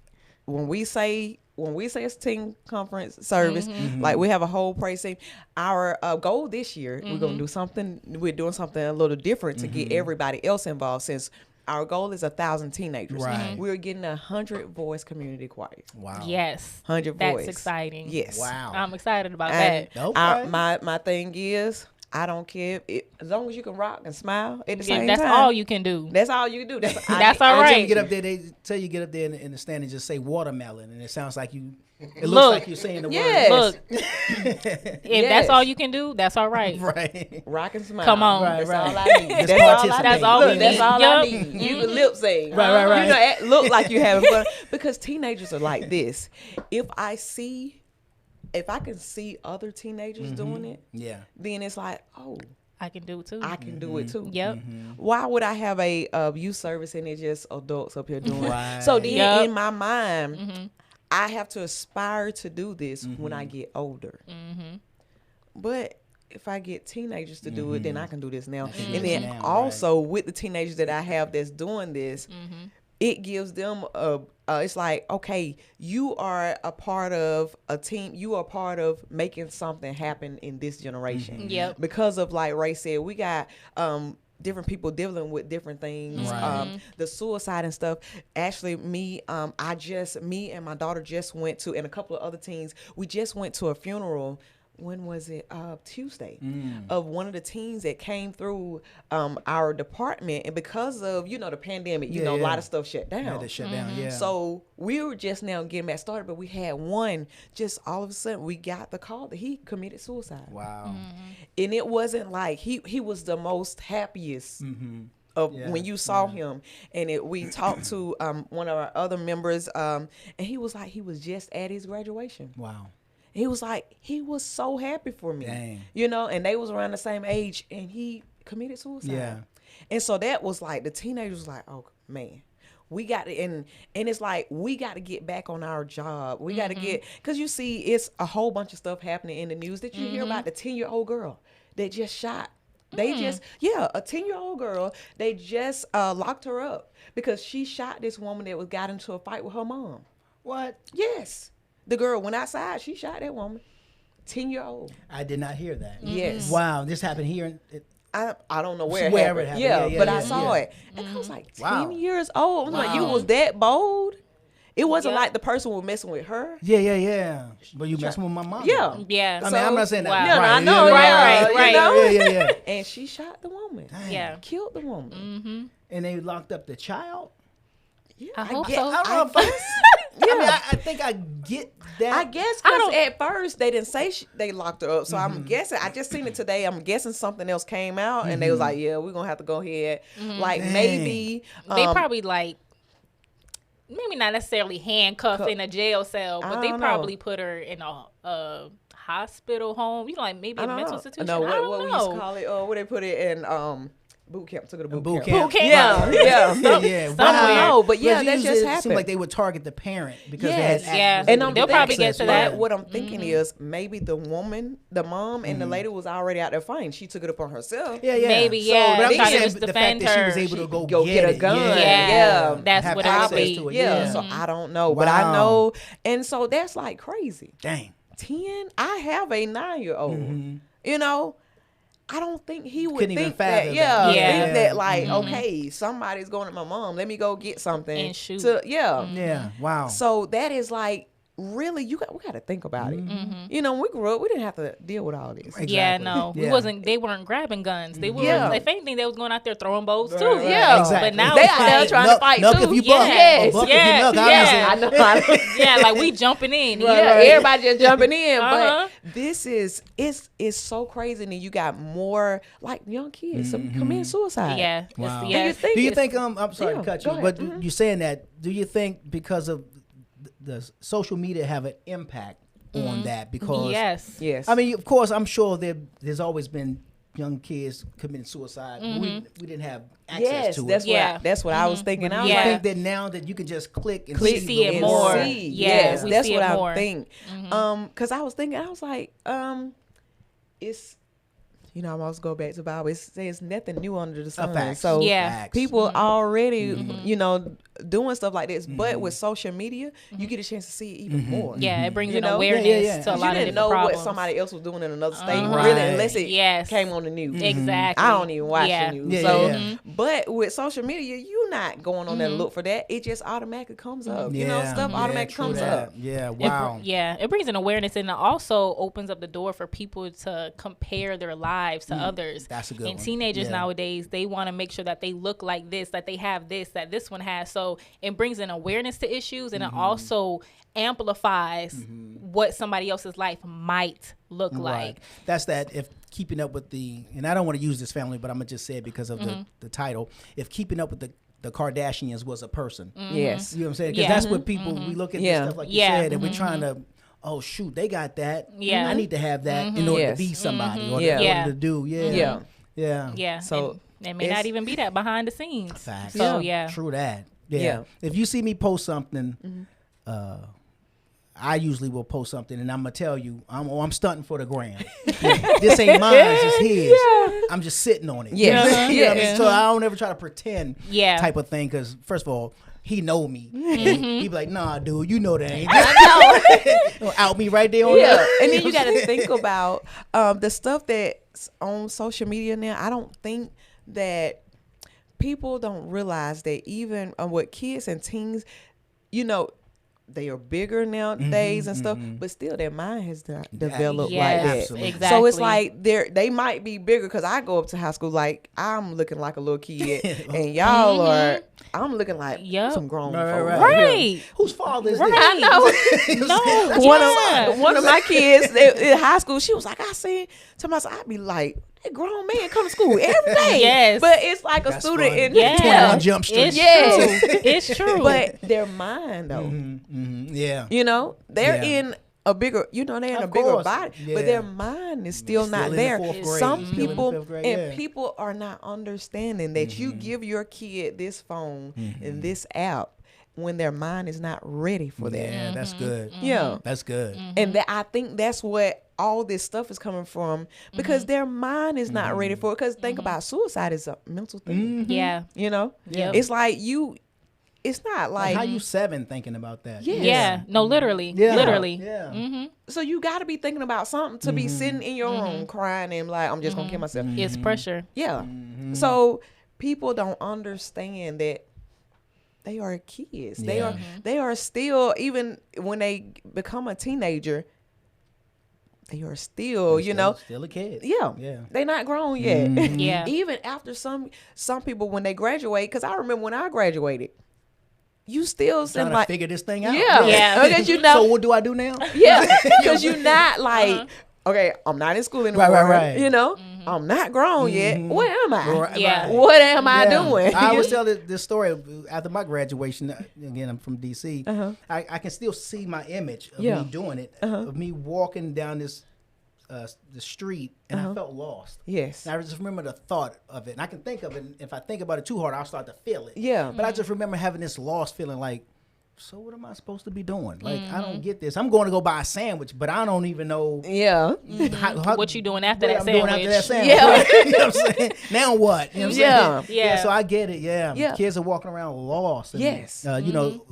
when we say it's teen conference service, like we have a whole praise team. Our goal this year, we're gonna do something. We're doing something a little different to get everybody else involved. Since our goal is 1,000 teenagers, Right. we're getting 100 voice community choir. Wow. Yes. 100 That's voice. exciting. Yes. Wow. I'm excited about And that. Okay. my thing is, I don't care as long as you can rock and smile at the Yeah, same that's time. all you can do. That's all you can do. That's That's all Every time right. you get up there, they tell you get up there in the stand and just say watermelon, and it sounds like you. It looks Look, like you're saying the yes. Look, if Yes. that's all you can do, that's all right. word. Right. Rock and smile. Come on. That's Right, all right. I need. Just That's all I participate. need. That's all Look, we that's need. all I Yup. need. You can lip sing. Right. You know, look like you having fun. Because teenagers are like this. If I can see other teenagers doing it, Yeah. then it's like, oh, I can do it too. I can do it too. Yep. Why would I have a youth service and it's just adults up here doing Right. it? So then Yup. in my mind, I have to aspire to do this when I get older. But if I get teenagers to do it, then I can do this now. And then now, also with the teenagers that I have that's doing this, it gives them it's like, okay, you are a part of a team. You are part of making something happen in this generation. Yep. Because of, like Ray said, we got different people dealing with different things, Right. the suicide and stuff. Actually, me and my daughter just went to, and a couple of other teens, we just went to a funeral. When was it? Tuesday, of one of the teens that came through our department, and because of the pandemic, a lot of stuff shut down. Had to shut down. Yeah. So we were just now getting back started, but we had one. Just all of a sudden, we got the call that he committed suicide. Wow. And it wasn't like he was the most happiest of Yeah. when you saw him. And we talked to one of our other members, and he was like, he was just at his graduation. Wow. He was like, he was so happy for me. Dang. And they was around the same age, and he committed suicide. Yeah. And so that was like, the teenagers was like, oh, man. We got to, and it's like, we got to get back on our job. We got to get, because you see, it's a whole bunch of stuff happening in the news that you hear about the 10-year-old girl that just shot. They just, a 10-year-old girl, they just locked her up because she shot this woman that got into a fight with her mom. What? Yes. The girl went outside, she shot that woman. 10-year-old. I did not hear that. Yes. Wow, this happened here. I don't know where Wherever it happened. it happened. But I saw it. And I was like, 10 Wow. years old. I'm like, you Wow. was that bold? It wasn't Yeah. like the person was messing with her. Yeah. But you messing with my mom. Yeah. Yeah. I mean, I'm not saying that. Wow. Yeah, Right, I know. right, you right. know? Yeah. And she shot the woman. Yeah. Killed the woman. And they locked up the child? Yeah, I hope guess, so. I don't know if I mean, I think I get that. I guess I because don't- at first they didn't say they locked her up. So I'm guessing, I just seen it today. I'm guessing something else came out and they was like, yeah, we're going to have to go ahead. Like Dang. maybe. They probably like, maybe not necessarily handcuffed in a jail cell, but I they don't probably know. put her in a hospital home. You know, like maybe I a don't mental know. institution. No, I don't what know. we used to call it, where they put it in boot camp. Took it to boot Boot camp. camp. Boot camp. Yeah, yeah. yeah. Somewhere. No, but yeah, Because that usually just it happened. seemed like they would target the parent because Yes. they had Yeah. access And to they'll the probably get access, to yeah. that. But what I'm thinking is maybe the woman, the mom, and the lady was already out there fighting. She took it upon herself. Yeah. Maybe, So, yeah, but I'm they just tried to saying just the fact defend that she was her. able to Go get a it, gun. Yeah. That's Have what it would access be. to it, Yeah, so I don't know, but I Wow. know, and so that's like crazy. Dang. 10. I have a 9-year-old. You know, I don't think he would Couldn't even think that. fathom Yeah, that. Yeah. think that like, okay, somebody's going at my mom. Let me go get something And shoot. Yeah. Wow. So that is like really we got to think about it. You know, when we grew up, we didn't have to deal with all this. Yeah, Exactly. no, Yeah. they weren't grabbing guns. They were, Yeah. if anything, they was going out there throwing bows too. Right, Yeah. exactly. But now They it's out there like, trying to fight Nuck too. if you buck. Yes. Or buck yes, if you nuck. yes. I know. yeah, like we jumping in. Yeah, right. everybody just jumping in. Uh-huh. But this is it's so crazy. And you got more like young kids committing suicide. Yeah. Wow. It's, yeah. Do you think I'm sorry to Yeah, cut go you, ahead. but you saying that, do you think because of the social media have an impact on that? Because Yes. Yes. I mean, of course, I'm sure there's always been young kids committing suicide. But we didn't have access yes, to that's it. Yeah. that's what I was thinking. I was You Yeah. like, think that now that you can just click and We see, see it the more. world. See. Yeah, Yes, we that's see what it I more. think. Because I was thinking, I was like, it's, you know, I'm always go back to the Bible. It says nothing new under the sun. Facts. So Yeah. Facts. people already, you know, doing stuff like this. But with social media, you get a chance to see it even more. Yeah, it brings You in know? awareness Yeah. to a You lot of didn't different know problems. what somebody else was doing in another state, Right. really, unless it Yes. came on the news. Exactly. I don't even watch Yeah. the news. Yeah, so, yeah. but with social media, you're not going on there to look for that. It just automatically comes up. You know, Yeah. stuff Yeah, automatically true comes that. up. Yeah, It wow. it brings an awareness, and it also opens up the door for people to compare their lives to others. That's a good And one. teenagers Yeah. nowadays, they want to make sure that they look like this, that they have this, that this one has. So it brings an awareness to issues, and it also amplifies what somebody else's life might look like. Right. That's that. If keeping up with and I don't want to use this family, but I'm gonna just say it because of the title. If keeping up with the Kardashians was a person, Yes. you know what I'm saying? Because Yeah. that's what people we look at Yeah. this stuff like you Yeah. said, and we're trying to. Oh shoot, they got that. Yeah. I need to have that in order Yes. to be somebody or Yeah. in Yeah. order to do. Yeah. Yeah. Yeah. Yeah. So and it may it's- not even be that behind the scenes. Facts. So yeah. True that. Yeah. Yeah. If you see me post something, I usually will post something, and I'm gonna tell you, I'm stunting for the gram. This ain't mine, it's his. I'm just sitting on it. Yes. You know what I mean? Yes. So I don't ever try to pretend Yeah. type of thing, because first of all, he know me. And he be like, nah, dude, you know that ain't. He'll out me right there on Yeah, that. and then you got to think about the stuff that's on social media now. I don't think that people don't realize that even with kids and teens, you know, they are bigger nowadays and stuff, but still their mind has not developed Yes, like that. absolutely. exactly. So it's like they might be bigger, because I go up to high school like I'm looking like a little kid, and y'all are. I'm looking like Yup. some grown Right, folks. right, Right. Whose father is Right. this? I know. No. One of my kids in high school, she was like, I seen to myself, I'd be like, that grown man come to school every day. Yes. But it's like a That's student funny. in 21 Jump Street. It's Yes. true. It's true. But their mind though, Yeah. you know, they're Yeah. in a bigger, you know, they're in Of a bigger course. body, Yeah. but their mind is still not in the there. fourth grade. Some Still in the people fifth grade, and yeah. people are not understanding that you give your kid this phone and this app when their mind is not ready for that. Yeah, that's good. Yeah. That's good. And that, I think that's what all this stuff is coming from, because their mind is not ready for it. Because think about suicide is a mental thing. Yeah. You know, Yep. it's like it's not Like, like, how you 7 thinking about that? Yeah. Yeah. No, literally. Yeah. Literally. Yeah. so you got to be thinking about something to be sitting in your room crying and like, I'm just gonna kill myself. It's pressure. Yeah. So people don't understand that they are kids. Yeah. They are still, even when they become a teenager, they are still, you know, Still a kid. yeah, Yeah. they're not grown yet. Yeah. Even after some people when they graduate, because I remember when I graduated, you still Trying seem to like, figure this thing out. yeah, Yeah. because you know, So what do I do now? yeah, because you're not like, okay, I'm not in school anymore. Right. You know, I'm not grown yet. Where am I? Right, Yeah. right. What am I Yeah. doing? I always tell this story after my graduation. Again, I'm from DC. I can still see my image of Yeah. me doing it, of me walking down this the street, and I felt lost. Yes. And I just remember the thought of it, and I can think of it. And if I think about it too hard, I'll start to feel it. Yeah. But I just remember having this lost feeling, like, so what am I supposed to be doing? Like, I don't get this. I'm going to go buy a sandwich, but I don't even know Yeah. What you doing after what that I'm doing after that sandwich? sandwich. Yeah. You know what I'm saying? Now what? You know what I'm Yeah. saying? Yeah. So I get it. Yeah. Yeah. Kids are walking around lost. And, Yes. You know,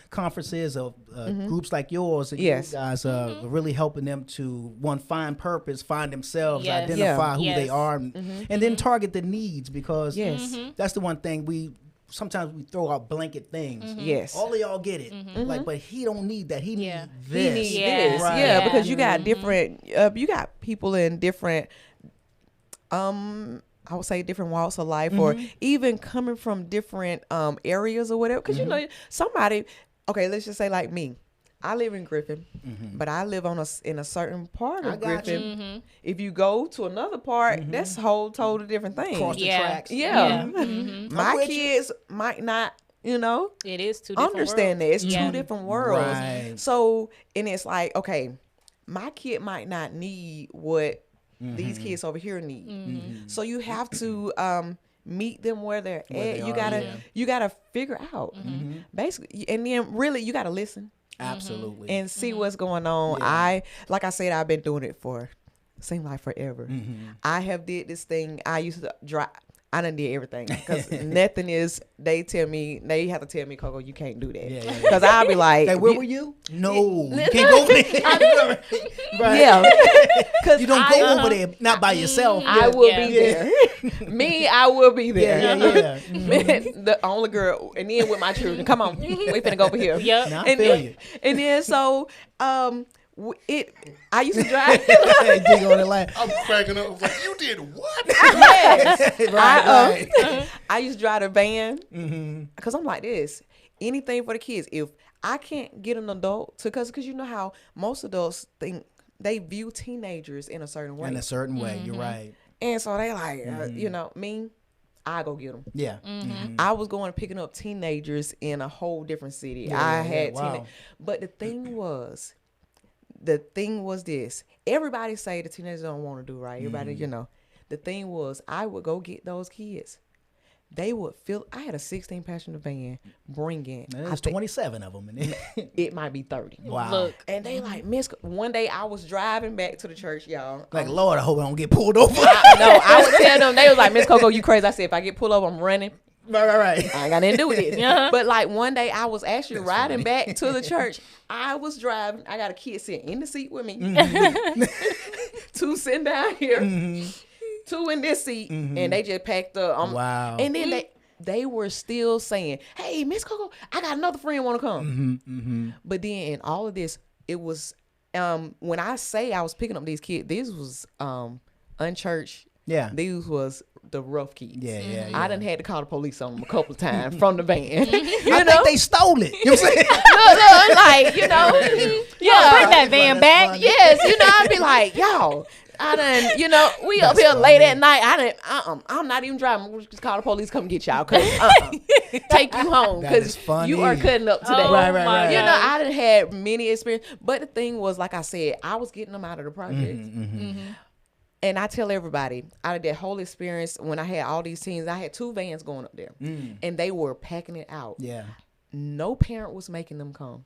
conferences of groups like yours and Yes. you guys really helping them to, one, find purpose, find themselves, Yes. identify who Yes. they are, and then target the needs, because Yes. that's the one thing sometimes we throw out blanket things. Yes. All of y'all get it. Like, but he don't need that. He Yeah. need He this. needs Yeah. this. Right. Yeah, Yeah. because you got different, you got people in different, I would say different walks of life, or even coming from different areas or whatever. Because you know, somebody, okay, let's just say like me. I live in Griffin, but I live in a certain part I of got you. Griffin. If you go to another part, that's a whole total different thing. Cross the Yeah. tracks. Yeah. I'm My with you. kids might not, you know, It is two different understand that worlds. it's Yeah. two different worlds. Right. So, and it's like, okay, my kid might not need what these kids over here need. So you have to meet them where they're Where at. they You are, gotta yeah. you gotta figure out basically, and then really you gotta listen Absolutely. and see what's going on. Yeah. Like I said, I've been doing it for seemed like forever. I have did this thing. I used to drive. I done did everything, because nothing is. They have to tell me, Coco, you can't do that. Yeah, yeah, yeah. Because I'll be like, Hey, where were you? No, you can't go over there. Right. yeah, because You don't go over there, not by yourself. I will Yeah. be there. Me, I will be there. Yeah. The only girl, and then with my children. Come on, we finna go over here. Yep. Now I And feel then, you. and then so I used to drive. Dig on the line. I'm cracking up. I was like, you did what? Yes. Right. I used to drive a van because I'm like this. Anything for the kids. If I can't get an adult to, because you know how most adults think, they view teenagers in a certain way, In a certain way, you're right. and so they like, you know, I go get them. Yeah. I was going picking up teenagers in a whole different city. Yeah, I yeah, had wow. but the thing was this. Everybody say the teenagers don't want to do right. Everybody, you know. The thing was, I would go get those kids. They would feel. I had a 16-passenger van bringing. There's 27 of them. In it. It might be 30. Wow. Look. And they like, Miss. One day I was driving back to the church, y'all. Like, Lord, I hope I don't get pulled over. I would tell them. They was like, Miss Coco, you crazy. I said, if I get pulled over, I'm running. Right. I ain't got nothing to do with it. Yeah. But like one day I was actually riding back to the church. I was driving. I got a kid sitting in the seat with me. Two sitting down here. Two in this seat. And they just packed up. Wow. And then they were still saying, hey, Miss Coco, I got another friend want to come. But then in all of this, it was, when I say I was picking up these kids, this was unchurched. Yeah. These was the rough kids. Yeah. I done had to call the police on them a couple of times from the van. You I know? think they stole it. You know what I'm saying? Look, like, you know. Yeah, bring that van back. Yes, you know, I'd be like, y'all, I done, you know, we up here late at night. I'm not even driving. We'll just call the police, come get y'all, cause take you home, That is cause funny. you are cutting up today. Oh, Right. my You know, gosh. I done had many experience, but the thing was, like I said, I was getting them out of the project. And I tell everybody, out of that whole experience, when I had all these teens, I had 2 vans going up there, and they were packing it out. Yeah. No parent was making them come.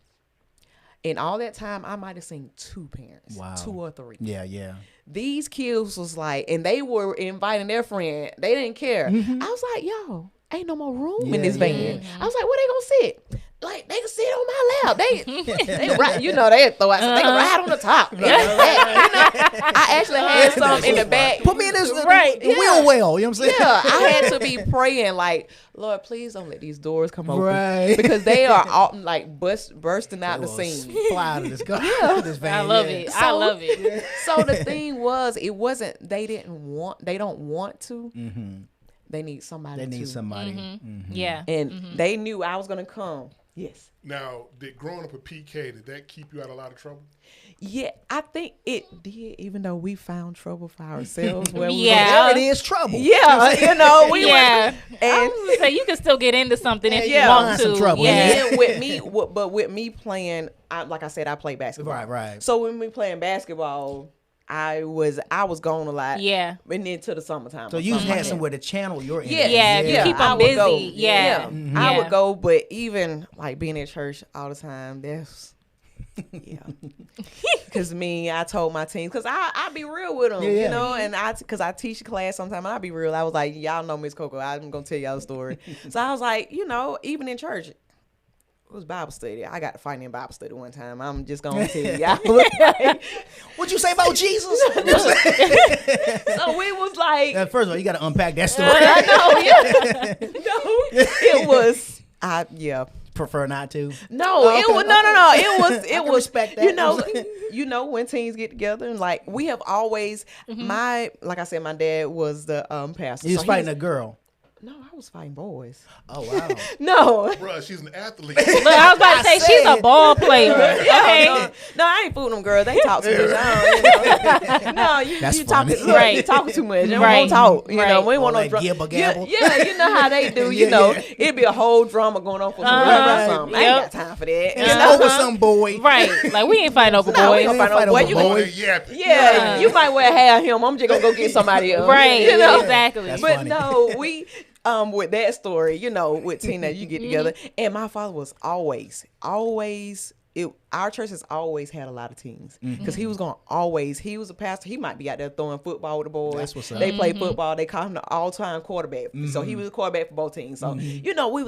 In all that time, I might have seen 2 parents, Wow. 2 or 3. Yeah. These kids was like, and they were inviting their friend. They didn't care. I was like, yo, ain't no more room in this van. I was like, where they gonna sit? Like, they can sit on my lap. They ride, you know, they throw out some, they can ride on the top. You know, I actually had some in the back. Put me in this Right, the wheel well. You know what I'm saying? Yeah, I had to be praying like, Lord, please don't let these doors come open, Right. because they are all like bursting out the scene. Fly out of this car. This van. I love it. I love it. So the thing was, it wasn't they don't want to. They need somebody. They need to. somebody. Yeah. And they knew I was gonna come. Yes. Now, did growing up a PK, did that keep you out of a lot of trouble? Yeah, I think it did. Even though we found trouble for ourselves, where we Yeah. There it is, trouble. yeah, you know, we Yeah. were, I and was gonna say you can still get into something if Yeah. you want Find to. some trouble, Yeah. then with me, but with me playing, like I said, I play basketball. Right. So when we playing basketball, I was gone a lot. Yeah. And then to the summertime. So or you something had like that. somewhere to channel your energy. Yeah, you keep 'em I would go. busy. Yeah. I would Yeah. go, but even like being at church all the time, that's because I told my team, because I be real with them, Yeah. you know, and because I teach a class sometimes, and I be real. I was like, y'all know Miss Coco, I'm gonna tell y'all a story. So I was like, you know, even in church, it was Bible study. I got to fight in Bible study one time. I'm just gonna tell y'all. What you say about Jesus? So we was like, First of all, you got to unpack that story. I know, yeah. No, it was, Prefer not to. No, Okay. it was no. It can was respect that. you know when teens get together, and like we have always like I said, my dad was the pastor. You was so fighting a girl. No, I was fighting boys. Oh wow. No. Bruh, she's an athlete. Look, I was about to say she's a ball player. Okay. No, I ain't fooling them girls. They talk too much. I don't, no, you That's talking funny. right. You talking too much. They Right. won't talk. You know, Right. we ain't want Or no like drama. gibber gabble. Yeah, you know how they do. You Yeah, know, yeah. it'd be a whole drama going on for some Right. something. I ain't got time for that. You It's know? over some boy. Right. Like we ain't fighting over No, we boys. ain't fight Fight no boy. over You boys. gonna, Boy, yapping. yeah, you might well have him. I'm just gonna go get somebody else. Right. You know? Exactly. That's But funny. no, we with that story, you know, with Tina, you get together, and my father was always. Our church has always had a lot of teens because he was he was a pastor. He might be out there throwing football with the boys. That's what's up. They play football. They call him the all-time quarterback. So he was a quarterback for both teams. So you know, we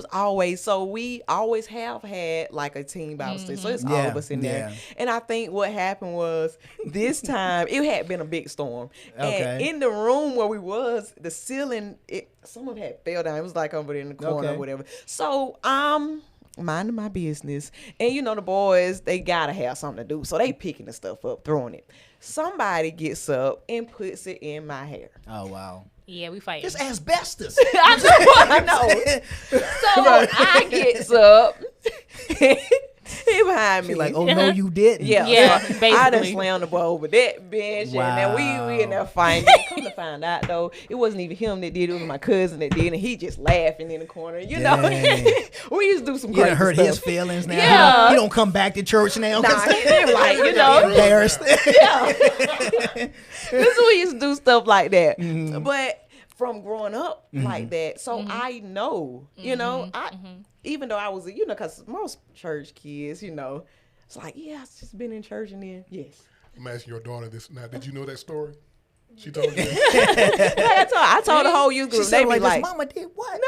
always have had like a team Bible study. So it's all Yeah, of us in there. yeah. And I think what happened was this time it had been a big storm. And Okay. in the room where we was, the ceiling, some of it had fell down. It was like over there in the corner Okay. or whatever. So minding my business, and you know the boys, they gotta have something to do, so they picking the stuff up, throwing it. Somebody gets up and puts it in my hair. Oh wow. Yeah, we fighting. It's asbestos. I know. So I gets up. He behind me. She like, oh no, you didn't. Yeah, Yeah, so I done basically. slammed the boy over that bench, and then we in there fighting. Come to find out though, it wasn't even him that did it. It was my cousin that did, and he just laughing in the corner. You know, Dang. we used to do some You crazy done hurt stuff. his feelings now. Yeah. You don't come back to church now. Nah, he didn't like, you know. Embarrassed. This is we used to do stuff like that. Mm-hmm. But from growing up like that, so I know, you know, even though I was, you know, because most church kids, you know, it's like, yeah, I've just been in church, and then yes. I'm asking your daughter this now. Did you know that story? She told you. I told the whole youth She group, said they be like, like, this mama did what?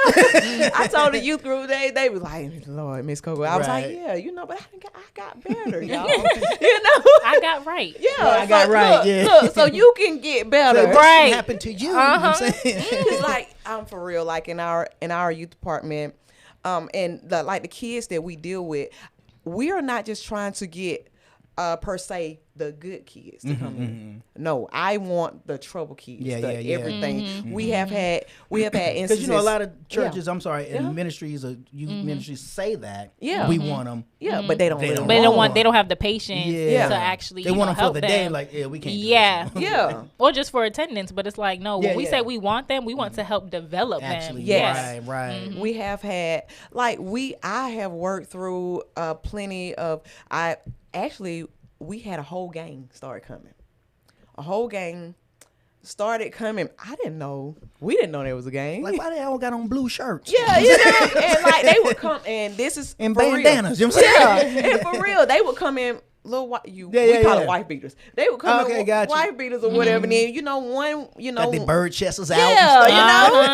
I told the youth group, they was like, Lord, Miss Coco. I was like, Right. yeah, you know, but I got better, y'all. You know? I got right. Yeah, I got right, Look, yeah. look, so you can get better. This Right. happened to you. You know what I'm saying? It's like, I'm for real, like in our youth department, and like the kids that we deal with, we are not just trying to get per se the good kids to come in. No, I want the trouble kids. Everything. We have had instances. Because a lot of churches, I'm sorry, and ministries or youth ministries say that. Yeah. We want them. Yeah, but they don't. They really don't want They don't have the patience Yeah. to actually. They want them for help the them. day. Like, we can't. Yeah. Do this. Yeah. Or just for attendance, but it's like no. Yeah, When we yeah. say we want them, we want to help develop Actually, them. Yes. right. We have had I have worked through plenty of we had a whole gang started coming. A whole gang started coming. We didn't know there was a gang. Like, why they all got on blue shirts? Yeah, and like they would come, and this is And for real. bandanas. You know what I'm saying? Yeah, and for real, they would come in little white. We call yeah. it wife beaters. They would come in gotcha. wife beaters or whatever. And then Got the bird chests out. yeah,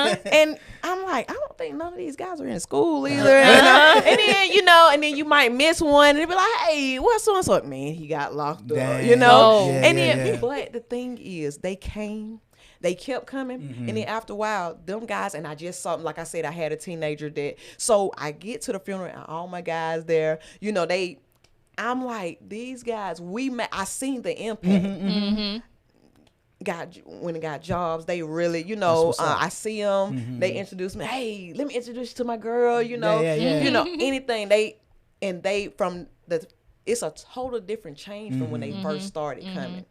and stuff. and I'm like, I don't think none of these guys are in school either. And then you might miss one and be like, hey, what's so and so? Man, he got locked up. Dang. Oh. Yeah. But the thing is, they came. They kept coming, and then after a while, them guys, and I just saw, like I said, I had a teenager so I get to the funeral, and all my guys there, I'm like, these guys, I seen the impact. When they got jobs, they really, I see them, they introduce me, hey, let me introduce you to my girl, anything, it's a total different change from when they first started coming.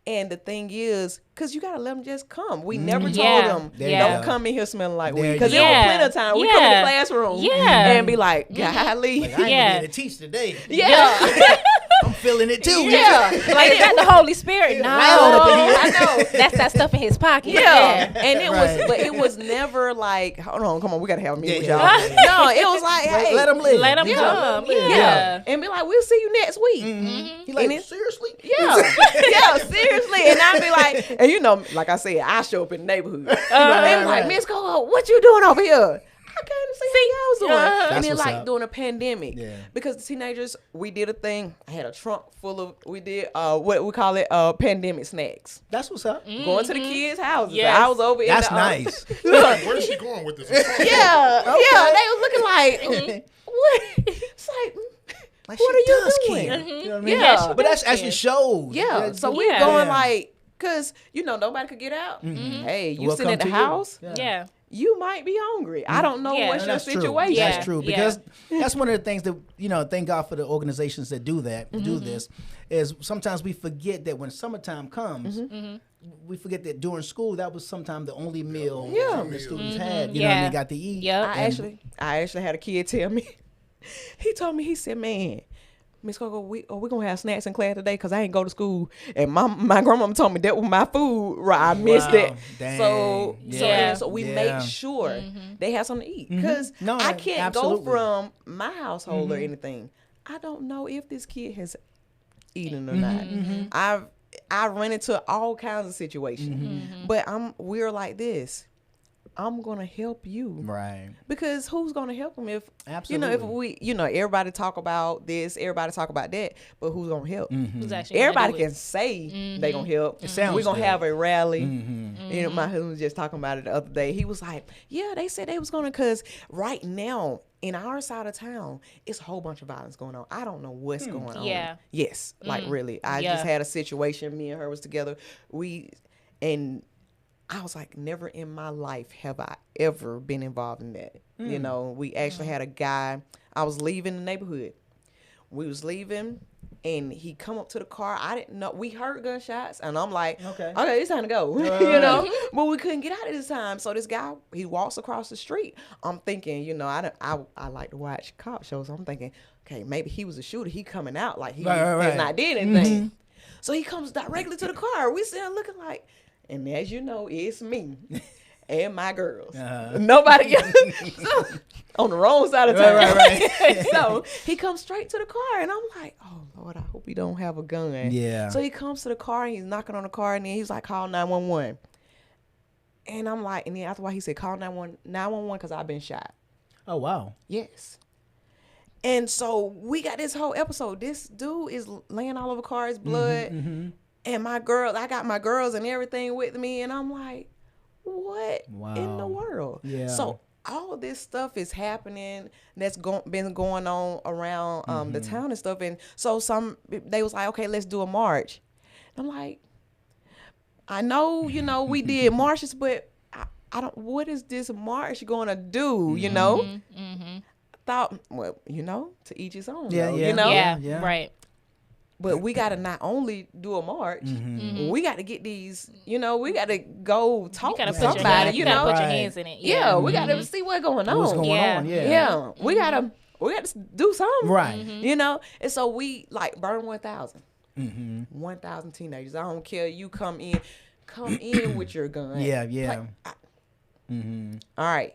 And the thing is, because you got to let them just come. We never told them, don't come in here smelling like weed. Because there was plenty of time. We come in the classroom and be like, golly. Like, I ain't gonna be able to teach today. Yeah. I'm feeling it too. Yeah. Like they got the Holy Spirit. No, I know. that's that stuff in his pocket. Yeah. And Right. it was never like, hold on, come on, we got to have a meeting with y'all. No, it was like, hey. Let them live. Let them come. Yeah. And be like, we'll see you next week. You like, And it- seriously? Yeah. Yeah, seriously. And I'd be like, and like I said, I show up in the neighborhood. They be like, Miss Coco, what you doing over here? I came to see how y'all was doing. That's And then what's like up. during a pandemic. Yeah. Because the teenagers, we did a thing. I had a trunk full of, what we call it, pandemic snacks. That's what's up. Going to the kids' houses. Yes. I was over That's in the, nice. Where's she going with this? Yeah. They was looking like, what? It's like Like, what she are you does doing? care. You know what I mean? Yeah. But that's actually shows. Yeah. So we Yeah. going Yeah. like, because, nobody could get out. Hey, you Welcome sitting at the to you. house, Yeah. you might be hungry. I don't know what's your That's true. situation. Yeah. That's true. Because that's one of the things that, thank God for the organizations that do that, do this, is sometimes we forget that when summertime comes, we forget that during school, that was sometimes the only meal the students had, you know what I mean, got to eat. Yep. I actually had a kid tell me, he told me, he said, man, Miss Coco, we gonna have snacks in class today because I ain't go to school, and my grandmama told me that was my food. Right, I missed it. Dang. So we make sure they have something to eat because No, I can't absolutely. go from my household or anything. I don't know if this kid has eaten or not. I run into all kinds of situations, but we're like this. I'm gonna help you, Right. because who's gonna help them if Absolutely. if we everybody talk about this, everybody talk about that, but who's gonna help? Who's actually gonna Everybody do it? can say they gonna help. sounds We're gonna good. have a rally. My husband was just talking about it the other day. He was like, yeah, they said they was gonna, because right now in our side of town, it's a whole bunch of violence going on. I don't know what's going on. Yeah. Yes, like really. I Yeah. just had a situation, me and her was together. I was like, never in my life have I ever been involved in that. We actually had a guy, I was leaving the neighborhood. We was leaving, and he come up to the car. I didn't know. We heard gunshots, and I'm like, okay, it's time to go. But we couldn't get out at this time. So this guy, he walks across the street. I'm thinking, I like to watch cop shows. I'm thinking, okay, maybe he was a shooter. He coming out like he has not did anything. So he comes directly to the car. We sitting looking like, and as you know, it's me and my girls. Nobody else. So, on the wrong side of town. Right. So he comes straight to the car, and I'm like, oh, Lord, I hope he don't have a gun. Yeah. So he comes to the car, and he's knocking on the car, and then he's like, call 911. And I'm like, and then after a while, he said, call 911 because I've been shot. Oh, wow. Yes. And so we got this whole episode. This dude is laying all over cars, blood. And I got my girls and everything with me. And I'm like, what in the world? Yeah. So all of this stuff is happening that's been going on around the town and stuff. And so they was like, okay, let's do a march. And I'm like, I know, you know, we did marches, but I don't, what is this march going to do, you know? I thought, well, you know, to each his own, Yeah, though, yeah. you know? Yeah, right. But we got to not only do a march, we got to get these, you know, we got to go talk to somebody, you know. Put your hands in it. Yeah, we got to see what's going on. What's going on? Yeah. Yeah, we got to do something. Right. You know, and so we like burn 1,000. 1,000 teenagers. I don't care. You come in with your gun. Yeah, yeah. All right.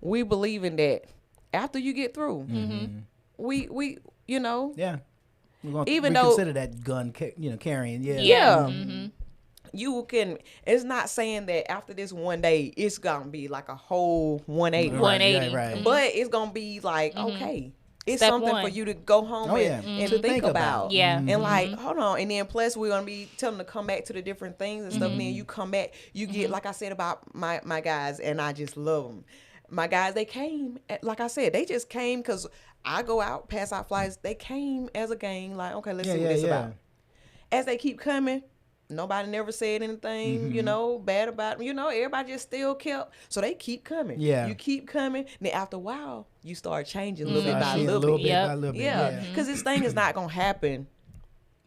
We believe in that. After you get through, we you know. Yeah. We're going to Even though- reconsider that gun, carrying. Yeah. Yeah. You can, it's not saying that after this one day, it's going to be like a whole 180. Right, 180. right. But it's going to be like, okay, it's Step something one. for you to go home and to think about. Yeah. And like, hold on. And then plus we're going to be telling them to come back to the different things and stuff. And then you come back, you get, like I said about my guys, and I just love them. My guys, they came, like I said, they just came because I go out, pass out flyers. They came as a gang, like, okay, let's see what it's about. As they keep coming, nobody never said anything, you know, bad about them. You know, everybody just still kept. So they keep coming. Yeah. You keep coming. Then after a while, you start changing a little bit by little bit. By little bit. Yeah. Because this thing is not going to happen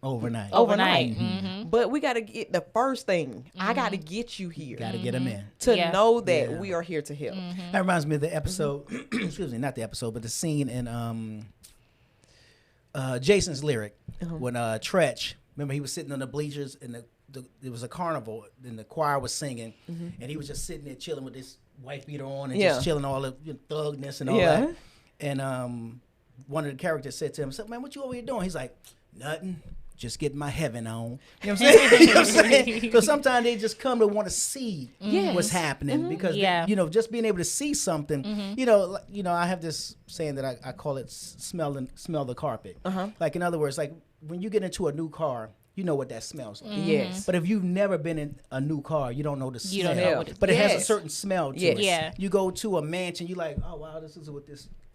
Overnight. But we got to get the first thing. I got to get you here. Got to get them in. To know that we are here to help. That reminds me of the episode, excuse me, not the episode, but the scene in Jason's Lyric when Tretch, remember he was sitting on the bleachers and it was a carnival and the choir was singing and he was just sitting there chilling with this wife beater on and just chilling all the thugness and all that. And one of the characters said to him, so, man, what you over here doing? He's like, nothing. Just getting my heaven on. You know what I'm saying? You know what I'm saying? So sometimes they just come to want to see what's happening because they, you know, just being able to see something. You know, I have this saying that I call it smell the carpet. Like in other words, like when you get into a new car, you know what that smells like. Yes. But if you've never been in a new car, you don't know the smell. You don't know what but it has a certain smell to it. Yeah. You go to a mansion, you like, oh wow, this is what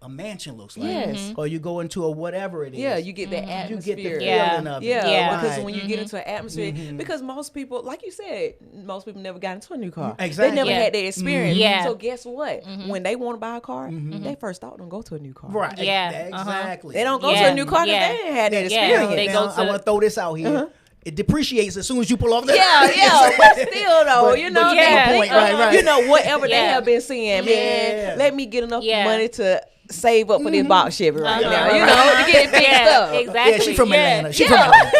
a mansion looks like. Yes. Or you go into a whatever it is. Yeah, you get that You atmosphere. get the feeling of it. Yeah, because Right. when you get into an atmosphere, because most people, like you said, most people never got into a new car. Exactly. They never had that experience. Yeah. So guess what? When they want to buy a car, they first thought don't go to a new car. Right. Yeah. Exactly. They don't go to a new car because they didn't have that experience. They Now, go to I want to throw this out here. It depreciates as soon as you pull off the Yeah, but still though, you know, but you get the point, right. you know, whatever they have been saying, man, Yeah. let me get enough Yeah. money to save up for this box Chevy right now, right, you right. know, to get it fixed up. Exactly. Yeah, she from Atlanta. She from Atlanta.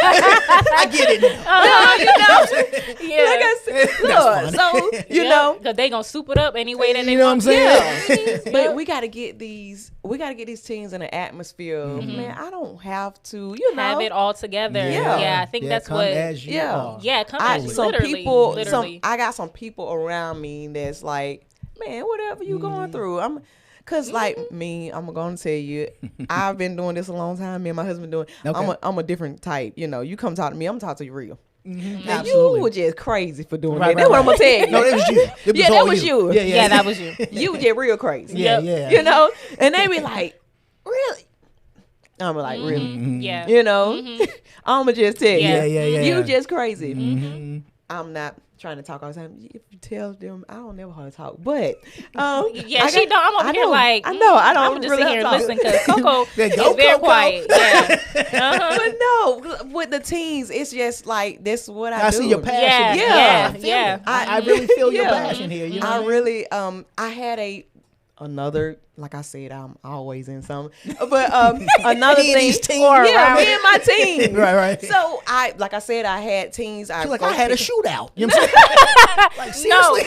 I get it now. Like I said, look, so you know, because they gonna soup it up any way that they You know what I'm want. saying? but we got to get these teens in an atmosphere. Man, I don't have to, you know, Have it all together. Yeah. I think Yeah, that's come what. as you are. Yeah, come I, on. some Literally, people, literally. I got some people around me that's like, man, whatever you going through, cause like me, I'm gonna tell you, I've been doing this a long time. Me and my husband doing. Okay. I'm a different type. You know, you come talk to me, I'm gonna talk to you real. Now Absolutely. you were just crazy for doing Right, that. That's what I'm gonna tell you. No, that was you. It Yeah, all that was you. Yeah, yeah, that was you. You was just real crazy. Yeah, yeah. You know, and they be like, really? I'm like, really? Yeah. You know, I'ma just tell you, Yeah. Yeah. you just crazy. I'm not trying to talk all the time. If you tell them, I don't never want to talk. But Yeah, she don't. I'm over here like, I know. I don't I'm just really sit here and talk. listen because Coco Yeah, is go, very Coco. quiet. Yeah. But no, with the teens, it's just like this is what I do. see your passion. Yeah. I really feel your Yeah. passion here. You know I what I mean? really I had another, like I said, I'm always in some, but another Me and thing, these teens. yeah, me and my team, Right. So like I said, I had teens. I feel like I had a shootout. You know what I'm saying? Like, seriously?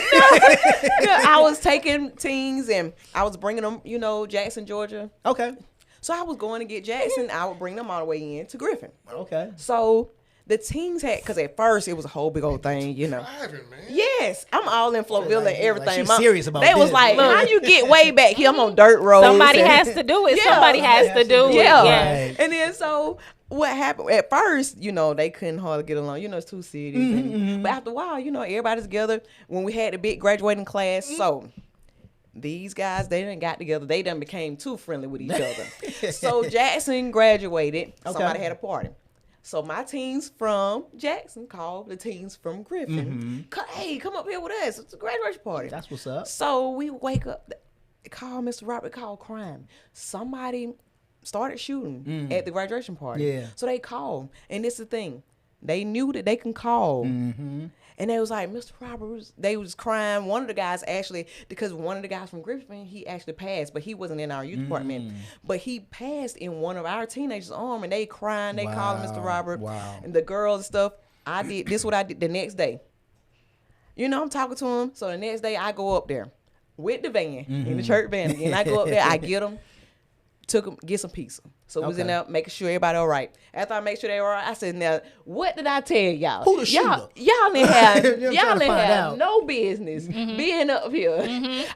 Yeah, I was taking teens and I was bringing them, you know, Jackson, Georgia. Okay. So I was going to get Jackson. I would bring them all the way in to Griffin. Okay. So the teens had, because at first it was a whole big old thing, you know. Driving, man. Yes, I'm all in Florville and everything. she's serious about They was this. like, how you get way back here? I'm on dirt roads. Somebody and- has to do it. Yeah. Somebody has to do it. Yeah. Right. And then so what happened at first, you know, they couldn't hardly get along. You know, it's two cities. But after a while, you know, everybody's together. When we had the big graduating class, so these guys, they done got together. They done became too friendly with each other. So Jackson graduated. Somebody had a party. So my teens from Jackson called the teens from Griffin. Hey, come up here with us. It's a graduation party. That's what's up. So we wake up, call Mr. Robert, call crime. Somebody started shooting at the graduation party. Yeah. So they called. And this is the thing. They knew that they can call. And they was like, Mr. Roberts, they was crying. One of the guys actually, because one of the guys from Griffin, he actually passed, but he wasn't in our youth department. But he passed in one of our teenagers' arm, and they crying. They called Mr. Robert. Wow. And the girls and stuff. This is what I did the next day. You know, I'm talking to him. So the next day, I go up there with the van, in the church van again. I go up there, I get them, get some pizza. So we was in there making sure everybody all right. After I make sure they all right, I said, now, what did I tell y'all? Who the shooter? Y'all didn't have, You're y'all trying to didn't find have out. no business being up here.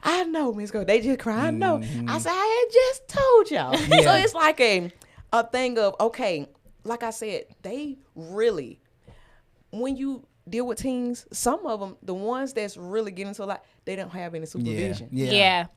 I know, Miss Girl. They just crying. No. I said, I had just told y'all. So it's like a thing of, okay, like I said, they really, when you deal with teens, some of them, the ones that's really getting into a lot, they don't have any supervision. Yeah.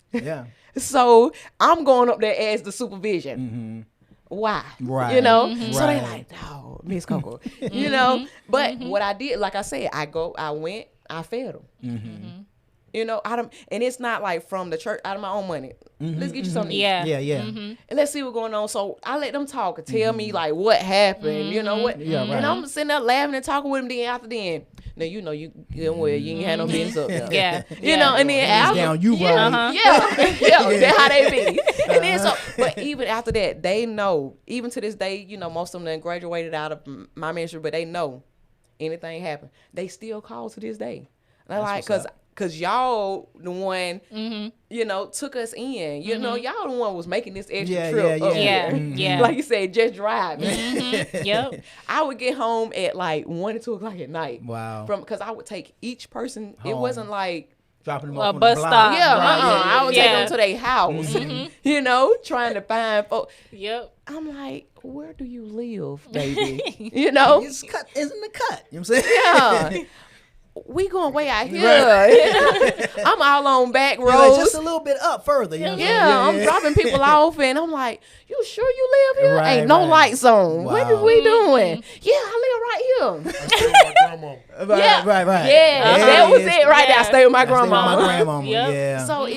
So I'm going up there as the supervision. Why? Right. You know? Mhm. So they Right. like, no, Miss Coco. You know? But what I did, like I said, I went, I fed them. You know, and it's not like from the church, out of my own money. Let's get you something to eat. Yeah. And let's see what's going on. So I let them talk and tell me like what happened. You know what? Yeah, right. And I'm sitting there laughing and talking with them. Then after then, now you know you ain't had no business up there. Yeah. You know, and then Hands after, down, you right. yeah, that's how they be. And then but even after that, they know. Even to this day, you know, most of them done graduated out of my ministry, but they know anything happen, they still call to this day. And they're like, cause y'all the one, you know, took us in. You know, y'all the one was making this extra trip up here. Like you said, just driving. Yep. I would get home at like 1 or 2 o'clock at night. Wow. Because I would take each person. Home. It wasn't like Dropping them A off on bus the block. stop. yeah, Right. I would take them to their house. You know, trying to find folks. Yep. I'm like, where do you live, baby? You know? It's cut. Isn't the cut? You know what I'm saying? Yeah. We going way out here. You know? I'm all on back You're like, roads. just a little bit up further. You know what I'm saying? Yeah, I'm dropping people off, and I'm like, "You sure you live here? Right, Ain't no right. lights on. What are Wow. we doing? Yeah, I live right here. I stay with my grandma. Right. Yeah, that was it right there. I stay with my I stay with grandma. my grandmama. Yep. Yeah. So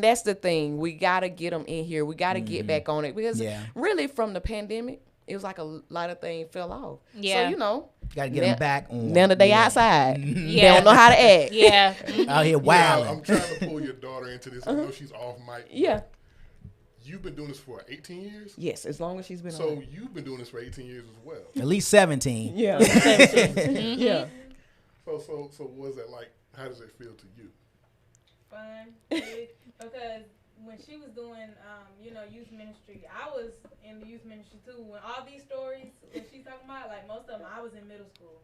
that's the thing. We gotta get them in here. We gotta get back on it because really from the pandemic, it was like a lot of things fell off. Yeah. So you know, Got to get them back on. now that they outside, they Yeah. don't know how to act. Yeah. Out here Yeah, wilding. I'm trying to pull your daughter into this. I know she's off mic. Yeah. You've been doing this for 18 years? Yes, as long as she's been So on. you've been doing this for 18 years as well. At least 17. Yeah. Yeah. So what is that like? How does it feel to you? Fun. Because when she was doing, youth ministry, I was in the youth ministry too. When all these stories that she's talking about, like most of them, I was in middle school.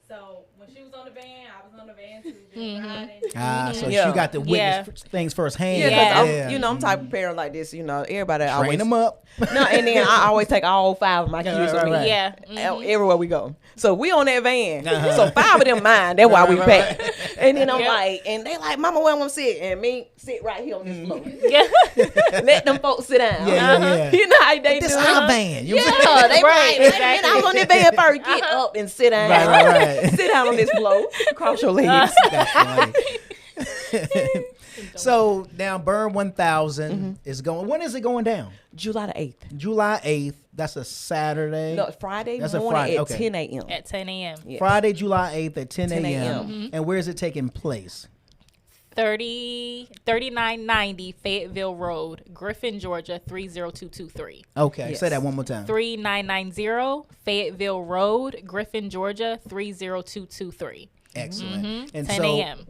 So when she was on the van, I was on the van too. Just riding. So Yeah. she got to witness things firsthand. Yeah, because I'm type of parent like this, everybody Train always them up. No, and then I always take all 5 of my kids with me. right. Yeah. Everywhere we go. So we on that van. So 5 of them mine. That's why we pack. And then I'm Yeah. like, and they like, Mama, where I'm gonna sit? And me sit right here on this floor. Yeah. Let them folks sit down. Yeah. You know how they This do. our van. You know what I'm Yeah, they Right, right. Wait a minute, exactly. I was on that van first. Get up and sit down. Right. Sit down on this floor. Cross your legs. That's funny. So now Burn 1000 is going. When is it going down? July the 8th. July 8th. That's a Saturday. No, Friday That's a morning Friday, at okay. 10 a.m. At 10 a.m. Yeah. Friday, July 8th at 10 10 a.m. a.m. And where is it taking place? 3990 Fayetteville Road, Griffin, Georgia 30223. Okay, Yes. say that one more time. 3990 Fayetteville Road, Griffin, Georgia 30223. Excellent. And 10 so, a.m.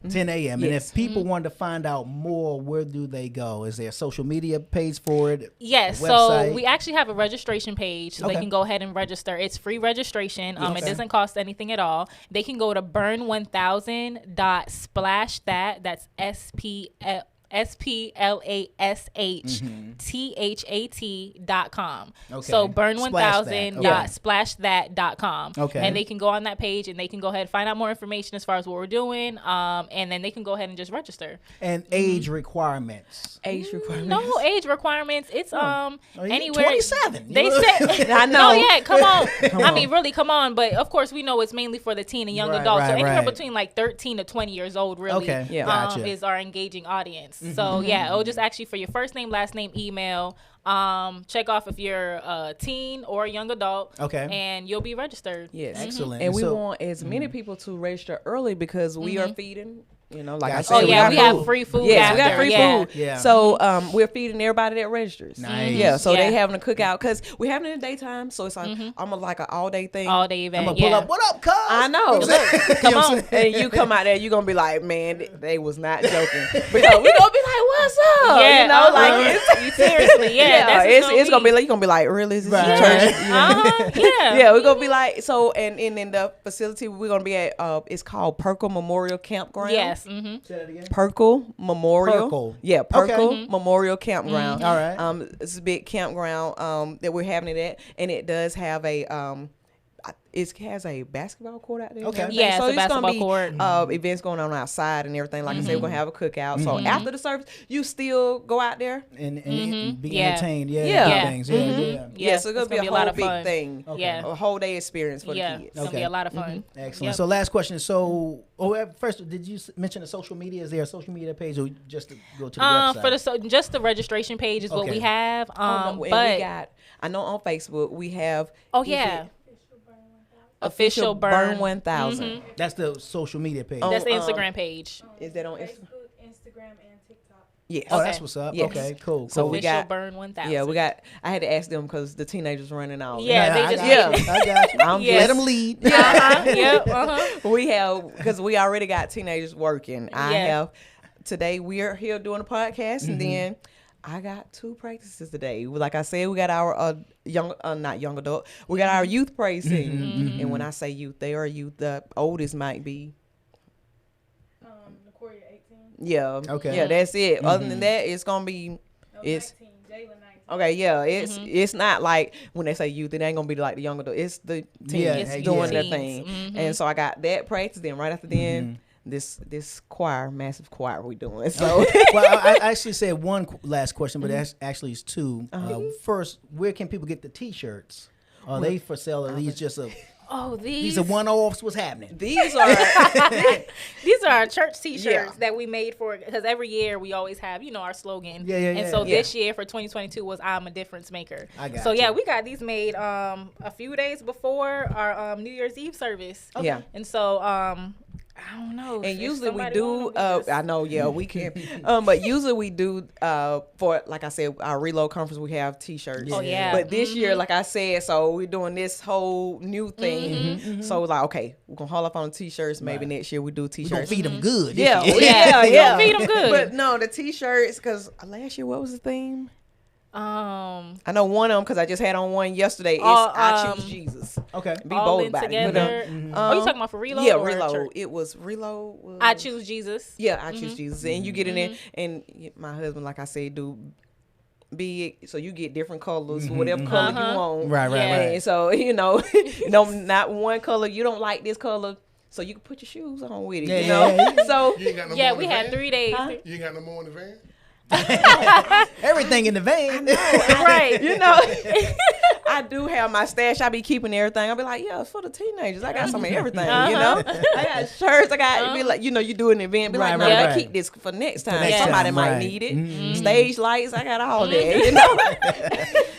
10 a.m. And Yes. if people want to find out more, where do they go? Is there a social media page for it? Yes, A so website? we actually have a registration page, so Okay. they can go ahead and register. It's free registration. It Okay. doesn't cost anything at all. They can go to burn1000.splashthat. That's SPLASHTHAT.com. Okay. So burn1000.splashthat.com. Okay. And they can go on that page and they can go ahead and find out more information as far as what we're doing. And then they can go ahead and just register. And age requirements. Age requirements. No age requirements. It's anywhere. 27. They said I know. No, yeah, come on. I mean, really, come on. But of course, we know it's mainly for the teen and young adults. So anywhere between like 13 to 20 years old, really, Gotcha. is our engaging audience. So yeah, it'll just ask you for your first name, last name, email. Check off if you're a teen or a young adult. Okay. And you'll be registered. Yes. Excellent. And we So- want as many people to register early because we are feeding. You know, like I Gotcha. said, Oh yeah, we have food. free food. Yes, we got after. free Yeah. food. Yeah. So we're feeding everybody that registers. Nice. Yeah, so they Yeah. having a cookout because we having it in the daytime. So it's like almost like an all day thing. All day event. I'm gonna pull up. What up, cuz? I know. Look, Come on. And you come out there, you're gonna be like, man, they was not joking. Because we gonna be like, what's up? Yeah, You know, like it's seriously, yeah. That's it's what gonna be like, you're gonna be like, really? Is this Right. a church? You know? Yeah. Yeah, we're gonna be like, so and in the facility we're gonna be at it's called Perkle Memorial Campground. Yes. Say that again. Perkle Memorial. Perkle. Yeah, Perkle Okay. Memorial Campground. All right. It's a big campground that we're having it at, and it does have a it has a basketball court out there. and Okay. everything. Yeah, so it's a basketball gonna be, court. events going on outside and everything. Like I said, we're gonna have a cookout. So after the service, you still go out there. And be Yeah. entertained. Yeah. Yeah. Things. Yeah. Yeah. Yeah, so it's gonna be a a lot whole of big fun. thing. Yeah. A whole day experience for Yeah, the kids. it's gonna be a lot of fun. Excellent. Yep. So last question. So, first, did you mention the social media? Is there a social media page, or just to go to the website? For just the registration page is what Okay. we have. No, and we But got. I know on Facebook we have. oh is yeah, it official burn. 1000. That's the social media page. That's the Um, Instagram page. Is that on Instagram? Facebook, Instagram, and TikTok. Yes. Oh, Okay. that's what's up. Yes. Okay, cool. So we Official got- burn 1000. Yeah, we got. I had to ask them because the teenagers running out. Yeah, they I just got you. I got you. I'm Yes. Let them lead. Yep. We have because we already got teenagers working. I Yeah. have today. We are here doing a podcast, and then I got 2 practices today. Like I said, we got our not young adult. We got our youth praise team, and when I say youth, they are youth. The oldest might be. Lacoria 18. Yeah. Okay. Yeah, that's it. Other than that, it's gonna be. No, It's 19. Jalen 19. okay. Yeah, it's not like when they say youth, it ain't gonna be like the young adult. It's the teens Yeah, it's doing their teens. thing. And so I got that practice. Then right after then, this choir, massive choir we doing. So Well, I actually said one last question, but that's actually is 2. First, where can people get the T-shirts? Are they for sale? Or these just Oh, these are one-offs? What's happening? these are These are our church T-shirts Yeah. that we made for because every year we always have our slogan. Yeah, yeah, And yeah. so Yeah. this year for 2022 was "I'm a difference maker." I got so you. yeah, we got these made a few days before our New Year's Eve service. Yeah. And so I don't know. and if usually we somebody do want 'em, we just- I know, yeah, we can. But usually we do for like I said, our reload conference we have t-shirts. Oh, yeah. But this year, like I said, so we're doing this whole new thing. So like, okay, we're gonna haul up on the t-shirts. Maybe next year we do We're going t-shirts. to feed them good. this Yeah, year. yeah, We yeah. gonna feed 'em good. But no, the t-shirts because last year what was the theme? Um, I know one of them because I just had on one yesterday. It's Oh, I choose Jesus. Okay. Be all bold in about together. it. Oh, you talking about for reload? Yeah, or reload. church? It was reload. I choose Jesus. Yeah, I choose Jesus, and you get in there, and my husband, like I said, do big, so you get different colors, whatever color you want. Right, right, Yeah. right. And so not one color. You don't like this color, so you can put your shoes on with it. Yeah, you know, yeah, yeah. so You ain't got no Yeah, more we in the had van? 3 days. You ain't got no more in the van? Everything in the van. Right. you know, I do have my stash. I be keeping everything. I'll be like, yeah, for the teenagers, I got some of everything. You know, I got shirts. I got be like, you do an event. Be Right, like, no, right, I right. keep this for next time. next Somebody time, might right. need it. Stage lights. I got all that. You know,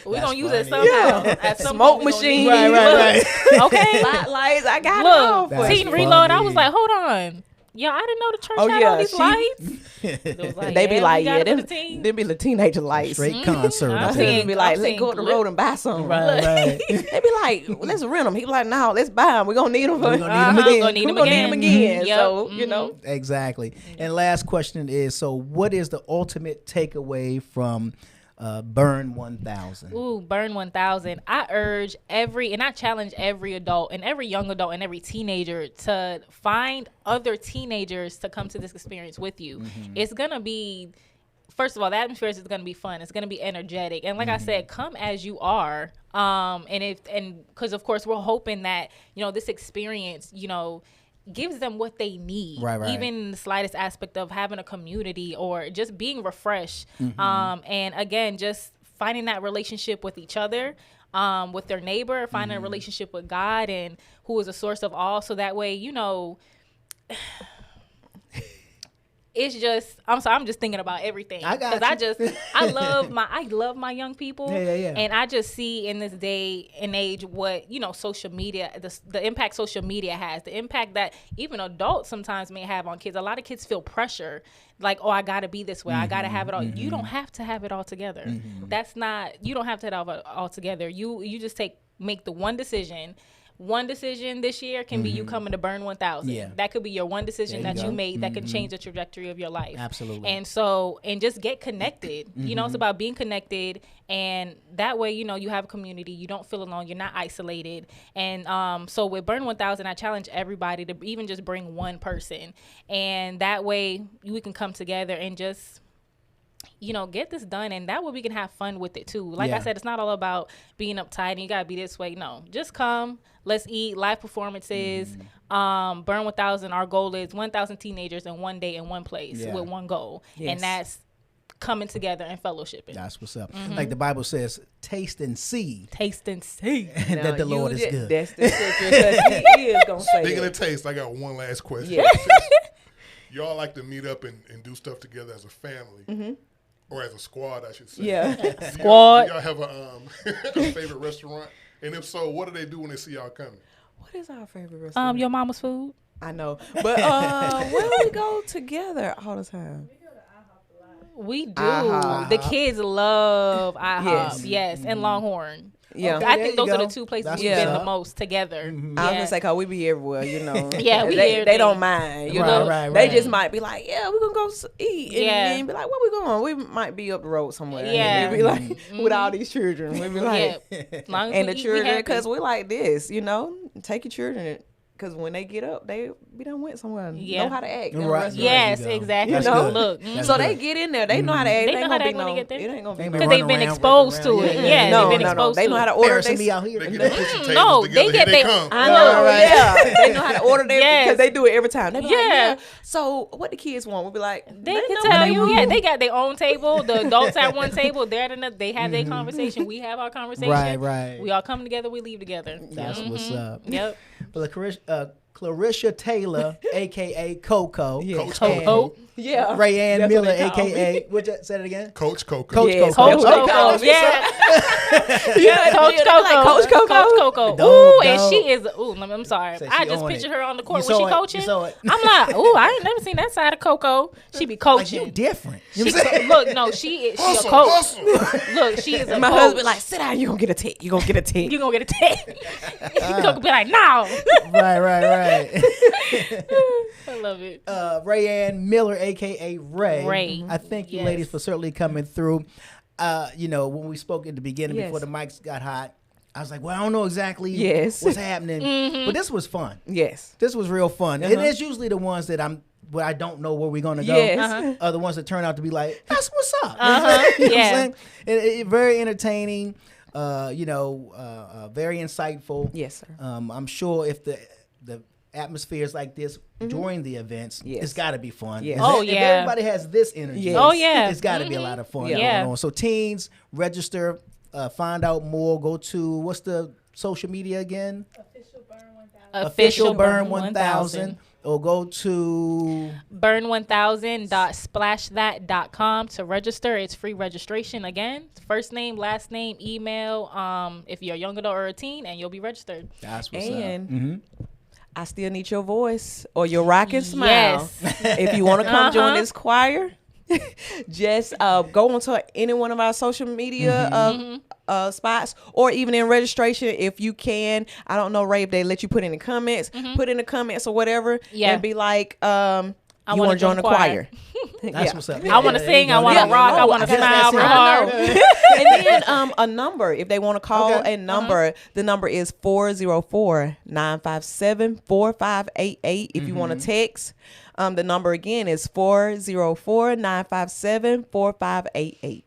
We're going to use it funny. somehow. At some smoke point, we gonna machine. use Right, it. right, right. Okay. Spotlights. I got it all Look, for That's Teen you. Reload, I funny. was like, hold on. Yeah, I didn't know the church Oh, had yeah, all these she- lights. It was like, They be we like, got yeah, it for them, the teen. them be the teenager lights. Straight concert. I'm up saying- there. Be like, I'm let's go up the saying, road and buy some. Right, right. They be like, well, let's rent them. He be like, no, let's buy them. We're gonna need them. We're gonna need 'em again. Gonna need We're 'em gonna need again. them again. Yep. So you know, Exactly. And last question is, so what is the ultimate takeaway from Burn 1000? Ooh, Burn 1000. I urge and I challenge every adult and every young adult and every teenager to find other teenagers to come to this experience with you. It's going to be first of all, the atmosphere is going to be fun. It's going to be energetic. And like I said, come as you are. And because of course we're hoping that, this experience, gives them what they need. Right. Even the slightest aspect of having a community or just being refreshed. And again, just finding that relationship with each other, with their neighbor, finding a relationship with God and who is a source of all. So that way, it's just, I'm just thinking about everything. I got you. I love my young people. Yeah. And I just see in this day and age what, social media, the impact social media has, the impact that even adults sometimes may have on kids. A lot of kids feel pressure, like, oh, I got to be this way. I got to have it all. You don't have to have it all together. You don't have to have it all together. You just make the one decision. One decision this year can be you coming to Burn 1000. Yeah. That could be your one decision that go. you made that could change the trajectory of your life. Absolutely. And just get connected. It's about being connected, and that way, you have a community. You don't feel alone. You're not isolated. And so with Burn 1000, I challenge everybody to even just bring one person, and that way we can come together and just get this done, and that way we can have fun with it too. Like I said, it's not all about being uptight and you gotta be this way. No, just come, let's eat, live performances. Burn 1000, our goal is 1,000 teenagers in one day in one place with one goal. And that's coming together and fellowshipping. That's what's up. Like the Bible says, taste and see Now, that the Lord is good. That's the scripture, because he is going to say Speaking that. of taste, I got one last question. Yeah. Y'all like to meet up and do stuff together as a family. Or as a squad, I should say. Yeah. Squad. Do y'all have a favorite restaurant? And if so, what do they do when they see y'all coming? What is our favorite restaurant? Your mama's food. I know. But where do we go together all the time? We do. IHOP. The kids love IHOP. Yes. Yes. And Longhorn. Yeah. Okay. I There think you those are go. the two places That's we've what's been up. the most together. I was gonna say, cause we be everywhere, Yeah, we they everything. don't mind, Right. They just might be like, yeah, we're gonna go eat, and Yeah. then be like, where we going? We might be up the road somewhere. Yeah. And we be like, with all these children, we be like, As long as and we the eat, we children, happy. because we like this, take your children. Because when they get up, we done went somewhere. Yeah. Know how to act. in a Right. restaurant. Yes, There you go. exactly. That's good. Look. That's So good. they get in there. They know how to act. They It know ain't how gonna to be act when they get there. It ain't gonna be They no. be Because they've running been around, exposed working to around. it. Yeah. Yeah, No, they've been no. exposed They to know how to it. order. Embarrassing me out here. They get the picture tables No, together. they get Here they their- come. I know, Right. yeah. They know how to order their Yes. because they do it every time. They be like, Yeah. yeah. So what the kids want? We'll be like, They know can what tell they you, want. yeah, they got their own table. The adults at one table, they're at another. They have their conversation. We have our conversation. Right. We all come together. We leave together. That's what's up. Yep. Well, Klarisha Taylor, a.k.a. Coco. Coach and Coco. Yeah. Raeanne That's Miller, what they call me. a.k.a. What you said it again? Coach Coco. Coach Yes, Coco. Coach Okay, Coco. that's what's Yeah. Yeah, Coach they be Coco. like, Coach Coco. Coach Coco. Don't- Ooh, and don't. she is. Ooh, I'm sorry. Say I she just on pictured it. her on the court You when she saw it. coaching. You saw it. I'm like, ooh, I ain't never seen that side of Coco. She be Like, coaching. you different. You know what I'm saying? Look, no, she is. She a Hustle, coach. hustle. Look, she is a My coach. husband like, sit down. You gonna get a tick. You gonna get a tick. You gonna get a tip. Coco be like, no. Right. I love it. Raeanne Miller, a.k.a. Ray. Ray. I thank you Yes. ladies for certainly coming through. When we spoke at the beginning Yes. before the mics got hot, I was like, well, I don't know exactly Yes. what's happening. But this was fun. Yes. This was real fun. And it's usually the ones that I don't know where we're going to go. Yes. Are the ones that turn out to be like, that's what's up. Yeah. You know what I'm saying? It very entertaining, very insightful. Yes, sir. I'm sure if the atmosphere is like this during the events, Yes. it's got to be fun. Yes. Oh, If yeah. everybody has this energy, Yes. Oh, yeah. it's got to be a lot of fun Yeah. going on. So teens, register, find out more. Go to, what's the social media again? Official Burn 1000. Or go to burn1000.splashthat.com to register. It's free registration. Again, first name, last name, email. If you're a young adult or a teen, and you'll be registered. that's what's And I still need your voice or your rocking smile. Yes. If you want to come join this choir, just go onto any one of our social media spots, or even in registration if you can. I don't know, Ray, if they let you put in the comments, put in the comments or whatever, Yeah. and be like, I you want to join the choir. That's what's up. I want to sing. I want to rock. I want to smile real hard. And then a number, if they want to call Okay. a number, the number is 404-957-4588. If you want to text, the number again is 404-957-4588.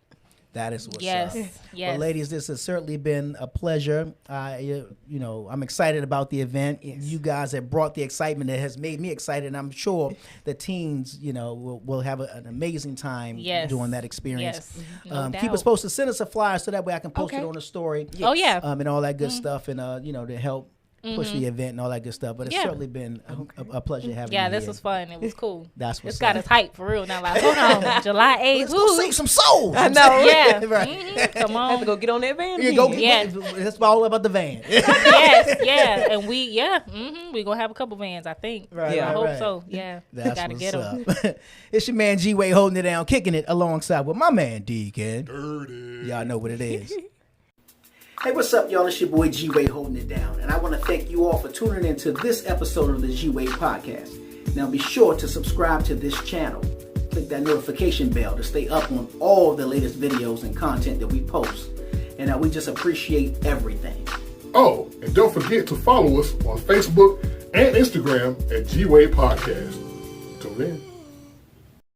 That is what's Yes, up. yes. Well, ladies, this has certainly been a pleasure. I'm excited about the event. You guys have brought the excitement that has made me excited. And I'm sure the teens, will have an amazing time doing that experience. Yes, no Keep doubt. us posted. Send us a flyer so that way I can post it on the story. Oh, yeah. And all that good stuff, and to help push the event and all that good stuff. But it's certainly been a pleasure having you Yeah, here. this was fun. It was cool. That's what's It's got up. us hyped for real. Now, like, hold on, July 8th. Let's go save some souls. I know. Yeah. Right. Come I have to on. go get on that van Yeah, again. go get, Yeah. It's all about the van. Yes, yeah. And we going to have a couple vans, I think. Right, Yeah. I hope right. so. Yeah. That's Got to what's get them. up. It's your man G-Wade holding it down, kicking it alongside with my man Deacon. Dirty. Y'all know what it is. Hey, what's up, y'all? It's your boy G-Wade holding it down. And I want to thank you all for tuning into this episode of the G-Wade podcast. Now be sure to subscribe to this channel. Click that notification bell to stay up on all the latest videos and content that we post. And we just appreciate everything. Oh, and don't forget to follow us on Facebook and Instagram at G-Wade Podcast. Tune in.